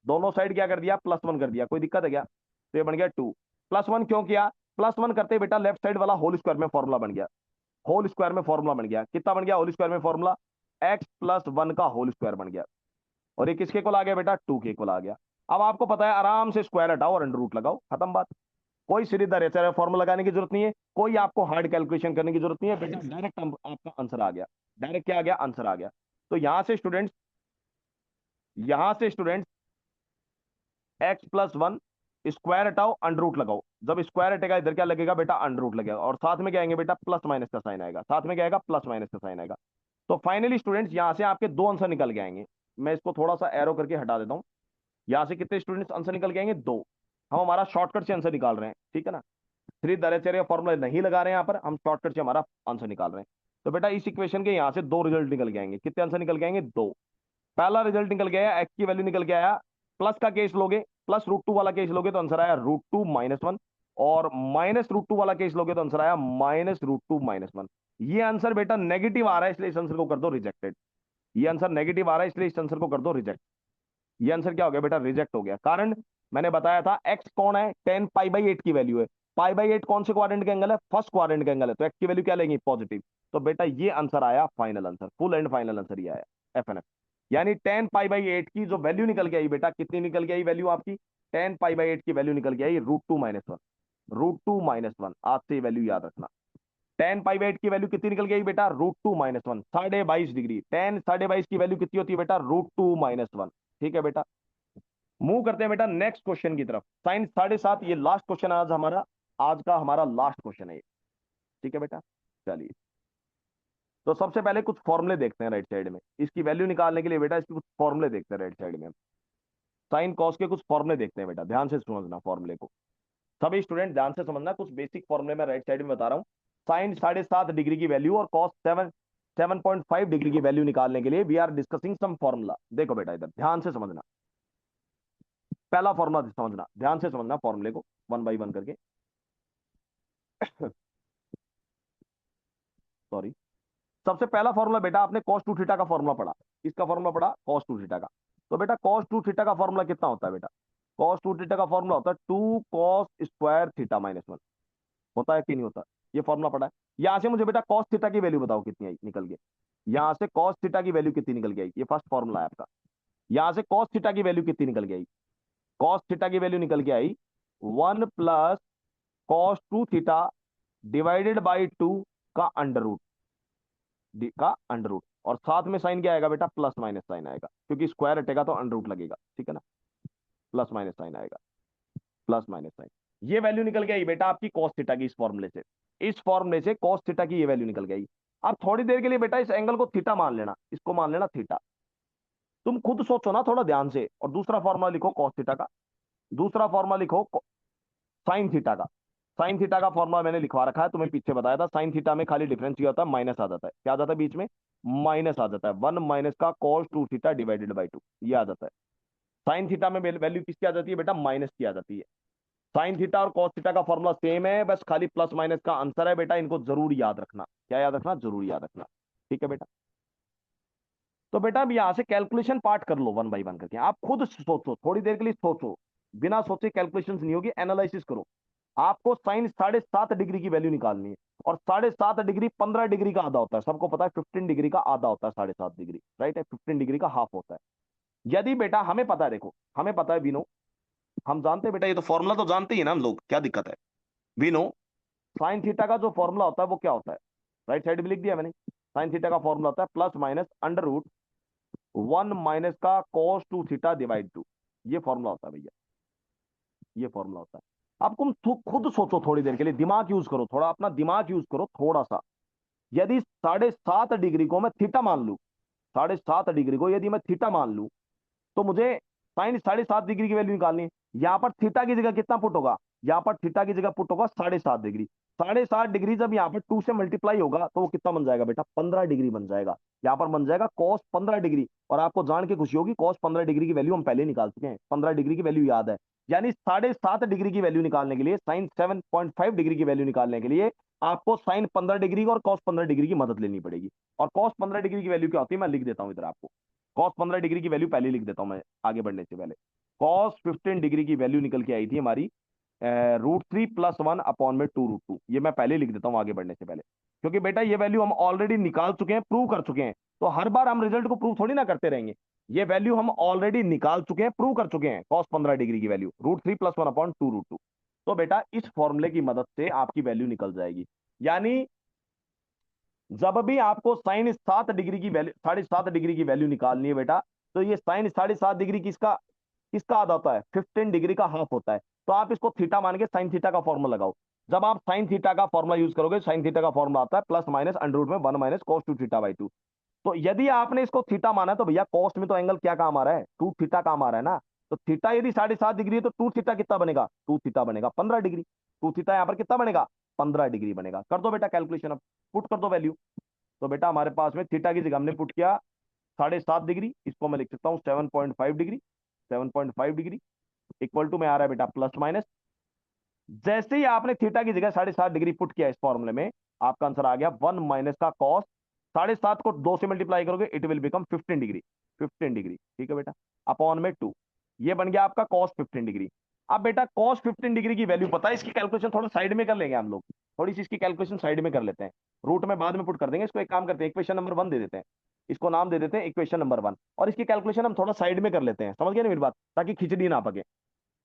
दोनों साइड क्या कर दिया? प्लस वन कर दिया। कोई दिक्कत है क्या? तो ये बन गया टू। प्लस वन क्यों किया? प्लस वन करते बेटा लेफ्ट साइड वाला होल स्क्वायर में फॉर्मुला बन गया, होल स्क्वायर में फॉर्मुला बन गया। कितना बन गया होल स्क्वायर में फॉर्मुला? एक्स प्लस वन का होल स्क्वायर बन गया। और ये किसके इक्वल आ गया बेटा? टू के इक्वल आ गया। अब आपको पता है आराम से स्क्वायर हटाओ और अंडर रूट लगाओ, खत्म बात। कोई सीधा रेचर फॉर्मुला लगाने की जरूरत नहीं है, कोई आपको हार्ड कैलकुलेशन करने की जरूरत नहीं है बेटा, डायरेक्ट आपका आंसर आ गया। डायरेक्ट क्या आ गया? आंसर आ गया। तो यहां से students x plus one, square हटाओ अंडर रूट लगाओ। जब स्क्वायर हटेगा इधर क्या लगेगा बेटा? अंडर रूट लगेगा। और साथ में क्या आएंगे बेटा? प्लस माइनस का साइन आएगा। साथ में क्या आएगा? प्लस माइनस का साइन आएगा। तो फाइनली स्टूडेंट्स यहां से आपके दो आंसर निकल के आएंगे। मैं इसको थोड़ा सा एरो करके हटा देता हूं। यहां से कितने स्टूडेंट्स आंसर निकल के आएंगे? दो। हम हमारा शॉर्टकट से आंसर निकाल रहे हैं, ठीक है ना। थ्री दरेचर फॉर्मूला नहीं लगा रहे हैं यहाँ पर, हम शॉर्टकट से हमारा आंसर निकाल रहे हैं। तो बेटा इस इक्वेशन के यहां से दो रिजल्ट निकल के आएंगे। कितने आंसर निकल के आएंगे? दो। पहला रिजल्ट निकल गया, एक्स की वैल्यू निकल के आया, प्लस का केस लोगे, प्लस रूट टू वाला केस लोगे तो आंसर आया रूट टू माइनस वन। और माइनस रूट टू वाला केस लोगे तो आंसर आया minus root two minus one. ये आंसर बेटा नेगेटिव आ रहा है, इसलिए इस आंसर को कर दो रिजेक्टेड। ये आंसर नेगेटिव आ रहा है, इसलिए इस आंसर को कर दो रिजेक्ट। ये आंसर क्या हो गया बेटा? रिजेक्ट हो गया। कारण मैंने बताया था एक्स कौन है? टेन पाई बाई एट की वैल्यू है। पाई बाई एट कौन से क्वाड्रेंट का एंगल है? फर्स्ट क्वाड्रेंट का एंगल है, तो एक्स की वैल्यू क्या लेंगे? पॉजिटिव। तो बेटा ये आंसर आया final answer, full and final answer ये आया, एफ एन एफ। यानी टेन पाई बाई एट की जो वैल्यू निकल के आई बेटा, कितनी निकल के आई वैल्यू आपकी? टेन पाई बाई एट की वैल्यू निकल के आई root two minus one. Root two minus one, आज से वैल्यू याद रखना। टेन पाई बाई एट की वैल्यू कितनी निकल के आई बेटा? Root two minus one, 22.5 degree. Tan 22.5 की वैल्यू कितनी होती है बेटा? Root two minus one. ठीक है बेटा, मूव करते हैं बेटा नेक्स्ट क्वेश्चन की तरफ। साइन 7.5, ये लास्ट क्वेश्चन आज हमारा, आज का हमारा लास्ट क्वेश्चन है ये। ठीक है बेटा, चलिए। तो सबसे पहले कुछ फॉर्मुले देखते हैं राइट साइड में, इसकी वैल्यू निकालने के लिए बेटा इसके कुछ फॉर्मुले देखते हैं राइट साइड में। साइन कॉस के कुछ फॉर्मुले देखते हैं बेटा, ध्यान से समझना फॉर्मुले को। सभी स्टूडेंट ध्यान से समझना, कुछ बेसिक फॉर्मुले मैं राइट साइड में बता रहा हूँ। साइन 7.5 डिग्री की वैल्यू और कॉस 7.5 डिग्री की वैल्यू निकालने के लिए we are discussing some formula. देखो बेटा इधर ध्यान से समझना, पहला फॉर्मूला समझना, ध्यान से समझना फॉर्मूले को वन बाई वन करके। सॉरी, सबसे पहला फॉर्मूला बेटा आपने cos टू थीटा का फॉर्मूला पढ़ा। इसका फॉर्मूला पढ़ा cos टू थीटा का। तो बेटा cos टू थीटा का फॉर्मूला कितना होता है बेटा? cos टू थीटा का फॉर्मूला होता है two cos square theta minus one. होता है कि नहीं होता? ये फॉर्मूला पढ़ा है। यहां से मुझे बेटा cos थीटा की वैल्यू बताओ कितनी आई निकल के। यहां से cos थीटा की वैल्यू कितनी निकल के आई? ये फर्स्ट फॉर्मूला है आपका। यहां से cos थीटा की वैल्यू कितनी निकल के आई? cos थीटा की वैल्यू निकल के आई one plus cos two theta divided by two का अंडर रूट, का अंडर रूट। और साथ में साइन क्या आएगा बेटा? प्लस माइनस साइन आएगा, क्योंकि स्क्वायर हटेगा तो अंडर रूट लगेगा, ठीक है ना। प्लस माइनस साइन आएगा, प्लस माइनस साइन। ये वैल्यू निकल गई बेटा आपकी cos थीटा की, इस फॉर्मूले से, इस फॉर्मूले से cos थीटा की ये वैल्यू निकल गई। अब थोड़ी देर के लिए बेटा इस एंगल को थीटा मान लेना, इसको मान लेना थीटा। तुम खुद सोचो ना थोड़ा ध्यान से, और दूसरा फॉर्मूला लिखो cos थीटा का, दूसरा फॉर्मूला लिखो साइन थीटा का। साइन थीटा का फॉर्मूला मैंने लिखवा रखा है, तुम्हें पीछे बताया था। साइन थीटा में खाली डिफरेंस ये होता है, माइनस आ जाता है। क्या आ जाता है बीच में? माइनस आ जाता है। 1 माइनस का कॉस 2 थीटा डिवाइडेड बाई 2, ये आ जाता है। साइन थीटा में वैल्यू किसकी आ जाती है बेटा? माइनस की आ जाती है। साइन थीटा और कॉस थीटा का फॉर्मूला सेम है, बस खाली प्लस माइनस का आंसर है बेटा। इनको जरूर याद रखना। क्या याद रखना? जरूर याद रखना। ठीक है बेटा। तो बेटा अब यहां से कैलकुलेशन पार्ट कर लो वन बाई वन करके। आप खुद सोचो, थोड़ी देर के लिए सोचो, बिना सोचे कैलकुलेशन नहीं होगी, एनालिसिस करो। आपको साइन 7.5 डिग्री की वैल्यू निकालनी है, और 7.5 डिग्री 15 डिग्री का आधा होता है। सबको पता है 15 डिग्री का आधा होता है 7.5 डिग्री, राइट है? 15 डिग्री का हाफ होता है। यदि बेटा हमें पता है, देखो हमें पता है, विनो, हम जानते हैं बेटा, ये तो फॉर्मूला तो जानते ही ना हम लोग, क्या दिक्कत है? विनो, साइन थीटा का जो फॉर्मूला होता है वो क्या होता है? राइट साइड में लिख दिया मैंने। साइन थीटा का फॉर्मूला होता है plus minus under root 1 minus का कॉस 2 थीटा डिवाइड 2। ये फॉर्मूला होता है भैया, ये फॉर्मूला होता है। अब तुम खुद सोचो, थोड़ी देर के लिए दिमाग यूज करो, थोड़ा अपना दिमाग यूज करो थोड़ा सा। यदि 7.5 डिग्री को मैं थीटा मान लूं, 7.5 डिग्री को यदि मैं थीटा मान लूं, तो मुझे साइन 7.5 डिग्री की वैल्यू निकालनी है। यहां पर थीटा की जगह कितना पुट होगा? यहां पर थीटा की जगह पुट होगा 7.5 डिग्री। 7.5 डिग्री जब यहाँ पर 2 से मल्टीप्लाई होगा तो वो कितना बन जाएगा बेटा? 15 डिग्री बन जाएगा। यहाँ पर बन जाएगा कॉस 15 डिग्री। और आपको जान के खुशी होगी, कॉस 15 डिग्री की वैल्यू हम पहले निकाल चुके हैं, 15 डिग्री की वैल्यू याद है। यानी 7.5 डिग्री की वैल्यू निकालने के लिए, साइन 7.5 डिग्री की वैल्यू निकालने के लिए आपको साइन 15 डिग्री और कॉस 15 डिग्री की मदद लेनी पड़ेगी। और कॉस 15 डिग्री की वैल्यू क्या होती है मैं लिख देता हूं इधर आपको। कॉस 15 डिग्री की वैल्यू पहले लिख देता हूं मैं, आगे बढ़ने से पहले। कॉस 15 डिग्री की वैल्यू निकल के आई थी हमारी √3 प्लस 1 अपॉन में 2 √2। ये मैं पहले लिख देता हूं आगे बढ़ने से पहले, क्योंकि बेटा ये वैल्यू हम ऑलरेडी निकाल चुके हैं, प्रूव कर चुके हैं। तो हर बार हम रिजल्ट को प्रूव थोड़ी ना करते रहेंगे। ये वैल्यू हम ऑलरेडी निकाल चुके हैं, प्रूव कर चुके हैं। कॉस 15 डिग्री की वैल्यू √3 प्लस 1 अपॉन 2 √2। तो बेटा इस फॉर्मूले की मदद से आपकी वैल्यू निकल जाएगी। यानी जब भी आपको साइन 7 डिग्री की वैल्यू, 7.5 डिग्री की वैल्यू निकालनी है बेटा, तो ये साइन 7.5 डिग्री किसका किसका आधा होता है? 15 डिग्री का हाफ होता है। तो आप इसको थीटा मान के साइन थीटा का फॉर्मूला लगाओ। जब आप साइन थीटा का फॉर्मूला यूज करोगे, साइन थीटा का फॉर्मूला आता है प्लस माइनस अंडर रूट में 1 माइनस कॉस 2 थीटा बाई 2। तो यदि आपने इसको थीटा माना है, तो भैया कॉस्ट में तो एंगल क्या काम आ रहा है? 2 थीटा काम आ रहा है ना। तो थीटा यदि 7.5 डिग्री है तो 2 थीटा कितना बनेगा? 2 थीटा बनेगा 15 डिग्री। 2 थीटा यहां पर कितना बनेगा? 15 डिग्री बनेगा। कर दो बेटा कैलकुलेशन, अब पुट कर दो वैल्यू। तो बेटा हमारे पास में थीटा की जगह हमने पुट किया 7.5 डिग्री, इसको मैं लिख सकता हूँ 7.5 डिग्री। 7.5 डिग्री इक्वल टू में आ रहा है बेटा प्लस माइनस। जैसे ही आपने थीटा की जगह 7.5 डिग्री पुट किया इस फॉर्मूले में, आपका आंसर आ गया 1 माइनस का कॉस 7.5 को 2 से मल्टीप्लाई करोगे it will become 15 degree. 15 degree, ठीक है बेटा, अपॉन में 2। ये बन गया आपका कॉस 15 डिग्री। अब बेटा कॉस 15 डिग्री की वैल्यू पता है, इसकी कैलकुलेशन थोड़ा साइड में कर लेंगे हम लोग। थोड़ी सी इसकी कैलकुलेशन साइड में कर लेते हैं, रूट में बाद में पुट कर देंगे। इसको एक काम करते हैं, इक्वेशन नंबर 1 दे देते हैं, इसको नाम दे देते हैं इक्वेशन नंबर 1। और इसकी कैलकुलेशन हम थोड़ा साइड में कर लेते हैं, समझ गए ना मेरी बात? ताकि खिचड़ी ना पके,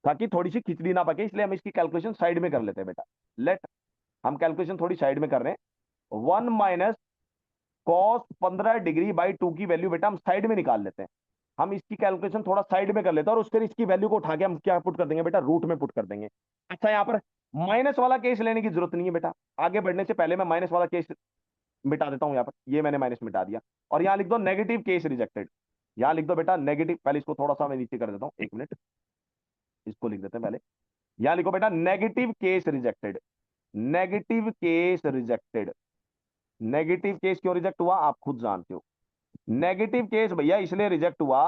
ताकि थोड़ी सी खिचड़ी ना पके, इसलिए हम इसकी कैलकुलेशन साइड में कर लेते हैं बेटा। लेट, हम कैलकुलेशन थोड़ी साइड में कर रहे हैं। 1 माइनस कॉस 15 डिग्री बाई 2 की वैल्यू बेटा हम साइड में निकाल लेते हैं। हम इसकी कैलकुलेशन थोड़ा साइड में कर लेते हैं, और उसके इसकी वैल्यू को उठा के हम क्या पुट कर देंगे बेटा? रूट में पुट कर देंगे। अच्छा, यहाँ पर माइनस वाला केस लेने की जरूरत नहीं है बेटा। आगे बढ़ने से पहले मैं माइनस वाला केस मिटा देता हूं। यहाँ पर ये मैंने माइनस मिटा दिया, और यहाँ लिख दो नेगेटिव केस रिजेक्टेड। यहाँ लिख दो बेटा नेगेटिव, पहले इसको थोड़ा सा मैं नीचे कर देता हूँ, एक मिनट, इसको लिख देते हैं पहले। यहां लिखो बेटा negative case rejected. Negative case rejected. Negative case क्यों रिजेक्ट हुआ आप खुद जानते हो। नेगेटिव केस भैया इसलिए रिजेक्ट हुआ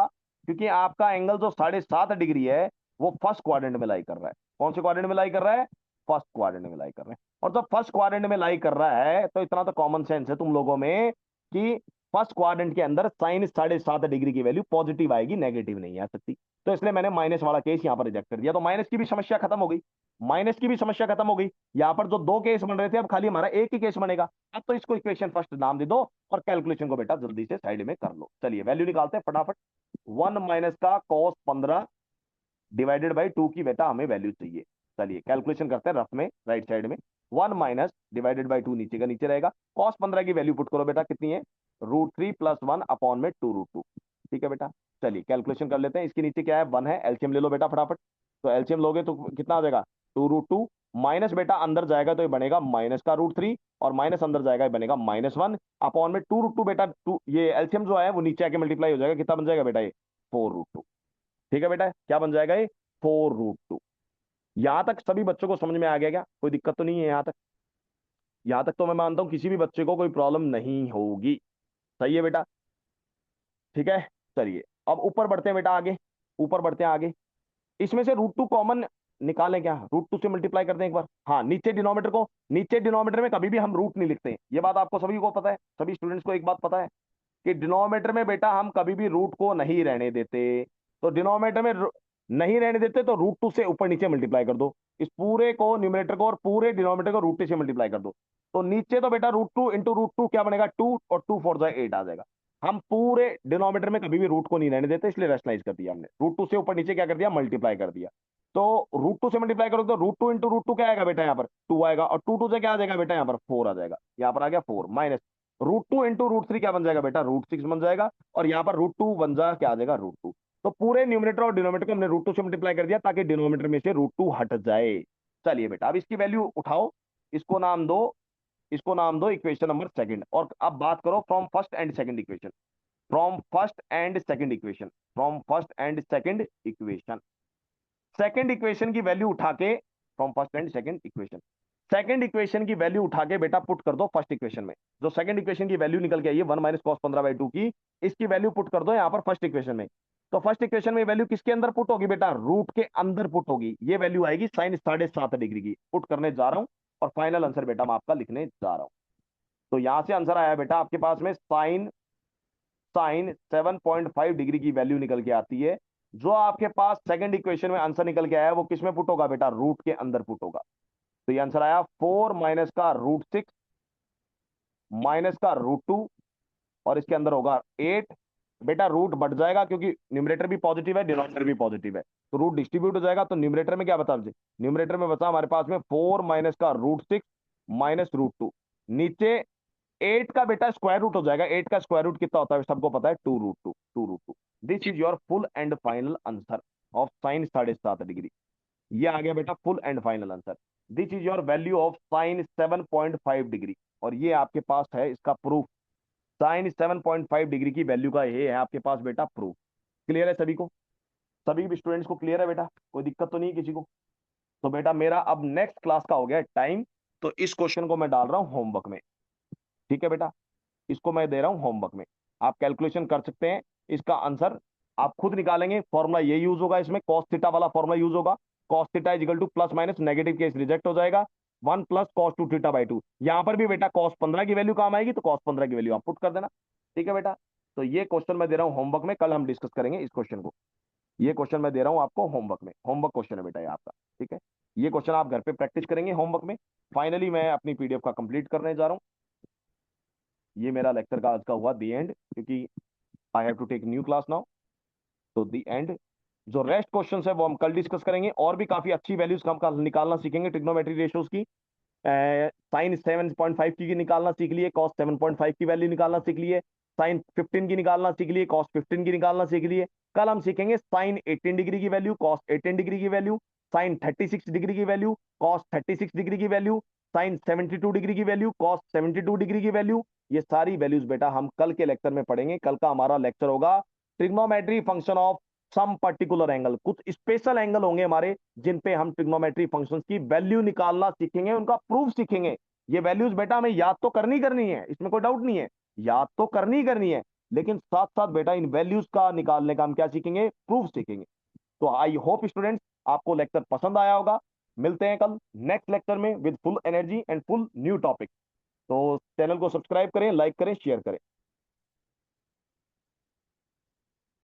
क्योंकि आपका एंगल जो 7.5 डिग्री है वो फर्स्ट क्वाड्रेंट में लाई कर रहा है। कौन से क्वाड्रेंट में लाई कर रहा है? फर्स्ट क्वाड्रेंट में लाई कर रहा है। और जब फर्स्ट क्वाड्रेंट में लाई कर रहा है तो इतना तो कॉमन सेंस है तुम लोगों में कि फर्स्ट क्वाड्रेंट के अंदर साइन 7.5 डिग्री की वैल्यू पॉजिटिव आएगी, नेगेटिव नहीं आ सकती। तो इसलिए मैंने माइनस वाला केस यहां पर रिजेक्ट कर दिया। तो माइनस की भी समस्या खत्म हो गई, माइनस की भी समस्या खत्म हो गई। यहां पर जो दो केस बन रहे थे अब खाली हमारा एक ही केस बनेगा। अब तो इसको इक्वेशन फर्स्ट नाम दे दो, और कैलकुलेशन को बेटा जल्दी से साइड में कर लो। चलिए वैल्यू निकालते हैं फटाफट। 1 माइनस का कॉस 15 डिवाइडेड बाई 2 की बेटा हमें वैल्यू चाहिए। चलिए कैलकुलेशन करते हैं रफ में, राइट साइड में। 1 माइनस डिवाइडेड बाई 2 नीचे का नीचे रहेगा। कॉस 15 की वैल्यू पुट करो बेटा, कितनी है? √3 प्लस 1 अपॉन में 2 √2। ठीक है बेटा, चलिए कैलकुलेशन कर लेते हैं। इसके नीचे क्या है? 1 है, एलसीएम ले लो बेटा फटाफट। तो एलसीएम लोगे तो कितना आ जाएगा? 2 √2 माइनस बेटा अंदर जाएगा तो ये बनेगा माइनस का √3, और माइनस अंदर जाएगा ये बनेगा -1 अपॉन में 2 √2 बेटा। टू ये एलसीएम जो है वो नीचे आके मल्टीप्लाई हो जाएगा, कितना बन जाएगा बेटा? ये 4 √2। ठीक है बेटा, क्या बन जाएगा ये? 4 √2। यहां तक सभी बच्चों को समझ में आ गया क्या? कोई दिक्कत तो नहीं है यहां तक? यहां तक तो मैं मानता हूं किसी भी बच्चे को कोई प्रॉब्लम नहीं होगी। सही है बेटा? ठीक है। चलिए अब ऊपर बढ़ते हैं बेटा, आगे ऊपर बढ़ते हैं आगे। इसमें से रूट टू कॉमन निकालें क्या? रूट टू से मल्टीप्लाई करते हैं एक बार। हाँ, नीचे डिनोमिनेटर को, नीचे डिनोमिनेटर में कभी भी हम रूट नहीं लिखते हैं, ये बात आपको सभी को पता है, सभी स्टूडेंट्स को एक बात पता है कि डिनोमिनेटर में बेटा हम कभी भी रूट को नहीं रहने देते। तो डिनोमिनेटर में नहीं रहने देते तो रूट टू से ऊपर नीचे मल्टीप्लाई कर दो, इस पूरे को न्यूमरेटर को और पूरे डिनोमिनेटर को रूट टू से मल्टीप्लाई कर दो। तो नीचे तो बेटा root two into root two क्या बनेगा? टू, और टू फोर जाए एट आ जाएगा। हम पूरे डिनोमिनेटर में कभी भी रूट को नहीं रहने देते, इसलिए रैशनलाइज कर दिया हमने, रूट टू से ऊपर नीचे क्या कर दिया? मल्टीप्लाई कर दिया। तो रूट टू से मल्टीप्लाई करो तो root two into root two क्या आएगा बेटा? यहाँ पर टू आएगा, और टू टू से क्या आ जाएगा बेटा? यहाँ पर फोर आ जाएगा, यहाँ पर आ गया four, minus root two into root three क्या बन जाएगा बेटा? रूट सिक्स बन जाएगा, और यहाँ पर रूट टू बन जाएगा, क्या आ जाएगा? Root two. तो पूरे न्यूमरेटर और डिनोमिनेटर को हमने रूट टू से मल्टीप्लाई कर दिया ताकि डिनोमिनेटर में से रूट टू हट जाए। चलिए बेटा अब इसकी वैल्यू उठाओ, इसको नाम दो, इसको नाम दो इक्वेशन नंबर सेकंड, और अब बात करो from first and second equation, from first and second equation, from first and second equation. Second equation की वैल्यू उठा के, from first and second equation, second equation की वैल्यू उठा के बेटा पुट कर दो फर्स्ट इक्वेशन में। जो सेकंड इक्वेशन की वैल्यू निकल के आई है 1 - cos 15/2 की, इसकी वैल्यू पुट कर दो यहां पर फर्स्ट इक्वेशन में। तो फर्स्ट इक्वेशन में वैल्यू किसके अंदर पुट होगी बेटा? रूट के अंदर पुट होगी। ये वैल्यू आएगी साइन 7.5 डिग्री की, पुट करने जा रहा हूं, और फाइनल आंसर बेटा मैं आपका लिखने जा रहा हूं। तो यहां से आंसर आया बेटा आपके पास में साइन साइन 7.5 डिग्री की वैल्यू निकल के आती है। जो आपके पास सेकंड इक्वेशन में आंसर निकल के आया है वो किस में पुट होगा बेटा? रूट के अंदर पुट होगा। तो ये आंसर आया 4 माइनस का रूट सिक्स माइनस का रूट टू, और इसके अंदर होगा 8। बेटा रूट बढ़ जाएगा क्योंकि न्यूमरेटर भी पॉजिटिव है, डिनोमिनेटर भी पॉजिटिव है, तो रूट डिस्ट्रीब्यूट हो जाएगा। तो न्यूमरेटर में क्या बचा? न्यूमरेटर में बचा हमारे पास में 4 माइनस का root six minus root two. नीचे 8 का बेटा स्क्वायर रूट हो जाएगा। 8 का स्क्वायर रूट कितना होता है सबको पता है? 2√2, 2√2। This is your full and final answer of sine 7.5 degree. ये आ गया बेटा full and final answer. This is your value of sine 7.5 degree, और ये आपके पास है इसका प्रूफ। साइन 7.5 डिग्री की वैल्यू का ये है आपके पास बेटा प्रूफ। क्लियर है सभी को? सभी स्टूडेंट्स को क्लियर है बेटा? कोई दिक्कत तो नहीं है किसी को? तो बेटा मेरा अब नेक्स्ट क्लास का हो गया टाइम, तो इस क्वेश्चन को मैं डाल रहा हूं होमवर्क में। ठीक है बेटा, इसको मैं दे रहा हूं होमवर्क में, आप कैलकुलेशन कर सकते हैं। इसका आंसर आप खुद निकालेंगे। फॉर्मूला ये यूज होगा, इसमें कॉस थीटा वाला फॉर्मूला यूज होगा। Cos theta is equal two plus minus, negative case reject हो जाएगा, 1 + cos 2 थीटा/2। यहां पर भी बेटा cos 15 की वैल्यू काम आएगी, तो cos 15 की वैल्यू आप पुट कर देना। ठीक है बेटा, तो ये क्वेश्चन मैं दे रहा हूं होमवर्क में, कल हम डिस्कस करेंगे इस क्वेश्चन को। ये क्वेश्चन मैं दे रहा हूं आपको होमवर्क में, होमवर्क क्वेश्चन है बेटा ये आपका। ठीक है, ये क्वेश्चन आप घर पे प्रैक्टिस करेंगे होमवर्क में। फाइनली मैं अपनी पीडीएफ का कंप्लीट करने जा रहा हूं। ये मेरा लेक्चर का आज का हुआ दी एंड, क्योंकि I have to take new class now. तो दी एंड, जो रेस्ट क्वेश्चन है वो हम कल डिस्कस करेंगे, और भी काफी अच्छी वैल्यूज हम कल निकालना सीखेंगे ट्रिग्नोमेट्री रेशियोज की। साइन 7.5 की निकालना सीख लिए, कॉस 7.5 की वैल्यू निकालना सीख लिए, साइन 15 की निकालना सीख लिए, कॉस 15 की निकालना सीख लिए। कल हम सीखेंगे साइन 18 डिग्री की वैल्यू, कॉस 18 डिग्री की वैल्यू, साइन 36 डिग्री की वैल्यू, कॉस 36 डिग्री की वैल्यू, साइन 72 डिग्री की वैल्यू, कॉस 72 डिग्री की वैल्यू। ये सारी वैल्यूज बेटा हम कल के लेक्चर में पढ़ेंगे। कल का हमारा लेक्चर होगा trigonometry function of some particular angle. कुछ स्पेशल एंगल होंगे हमारे जिन पे हम ट्रिग्नोमेट्री फंक्शंस की वैल्यू निकालना सीखेंगे, उनका प्रूफ सीखेंगे। ये वैल्यूज बेटा हमें याद तो करनी करनी है, इसमें कोई डाउट नहीं है, याद तो करनी करनी है, लेकिन साथ साथ बेटा इन वैल्यूज का निकालने का हम क्या सीखेंगे? प्रूफ सीखेंगे। तो आई होप स्टूडेंट्स आपको लेक्चर पसंद आया होगा। मिलते हैं कल नेक्स्ट लेक्चर में with full energy and full new topic. तो चैनल को सब्सक्राइब करें, लाइक करें, शेयर करें।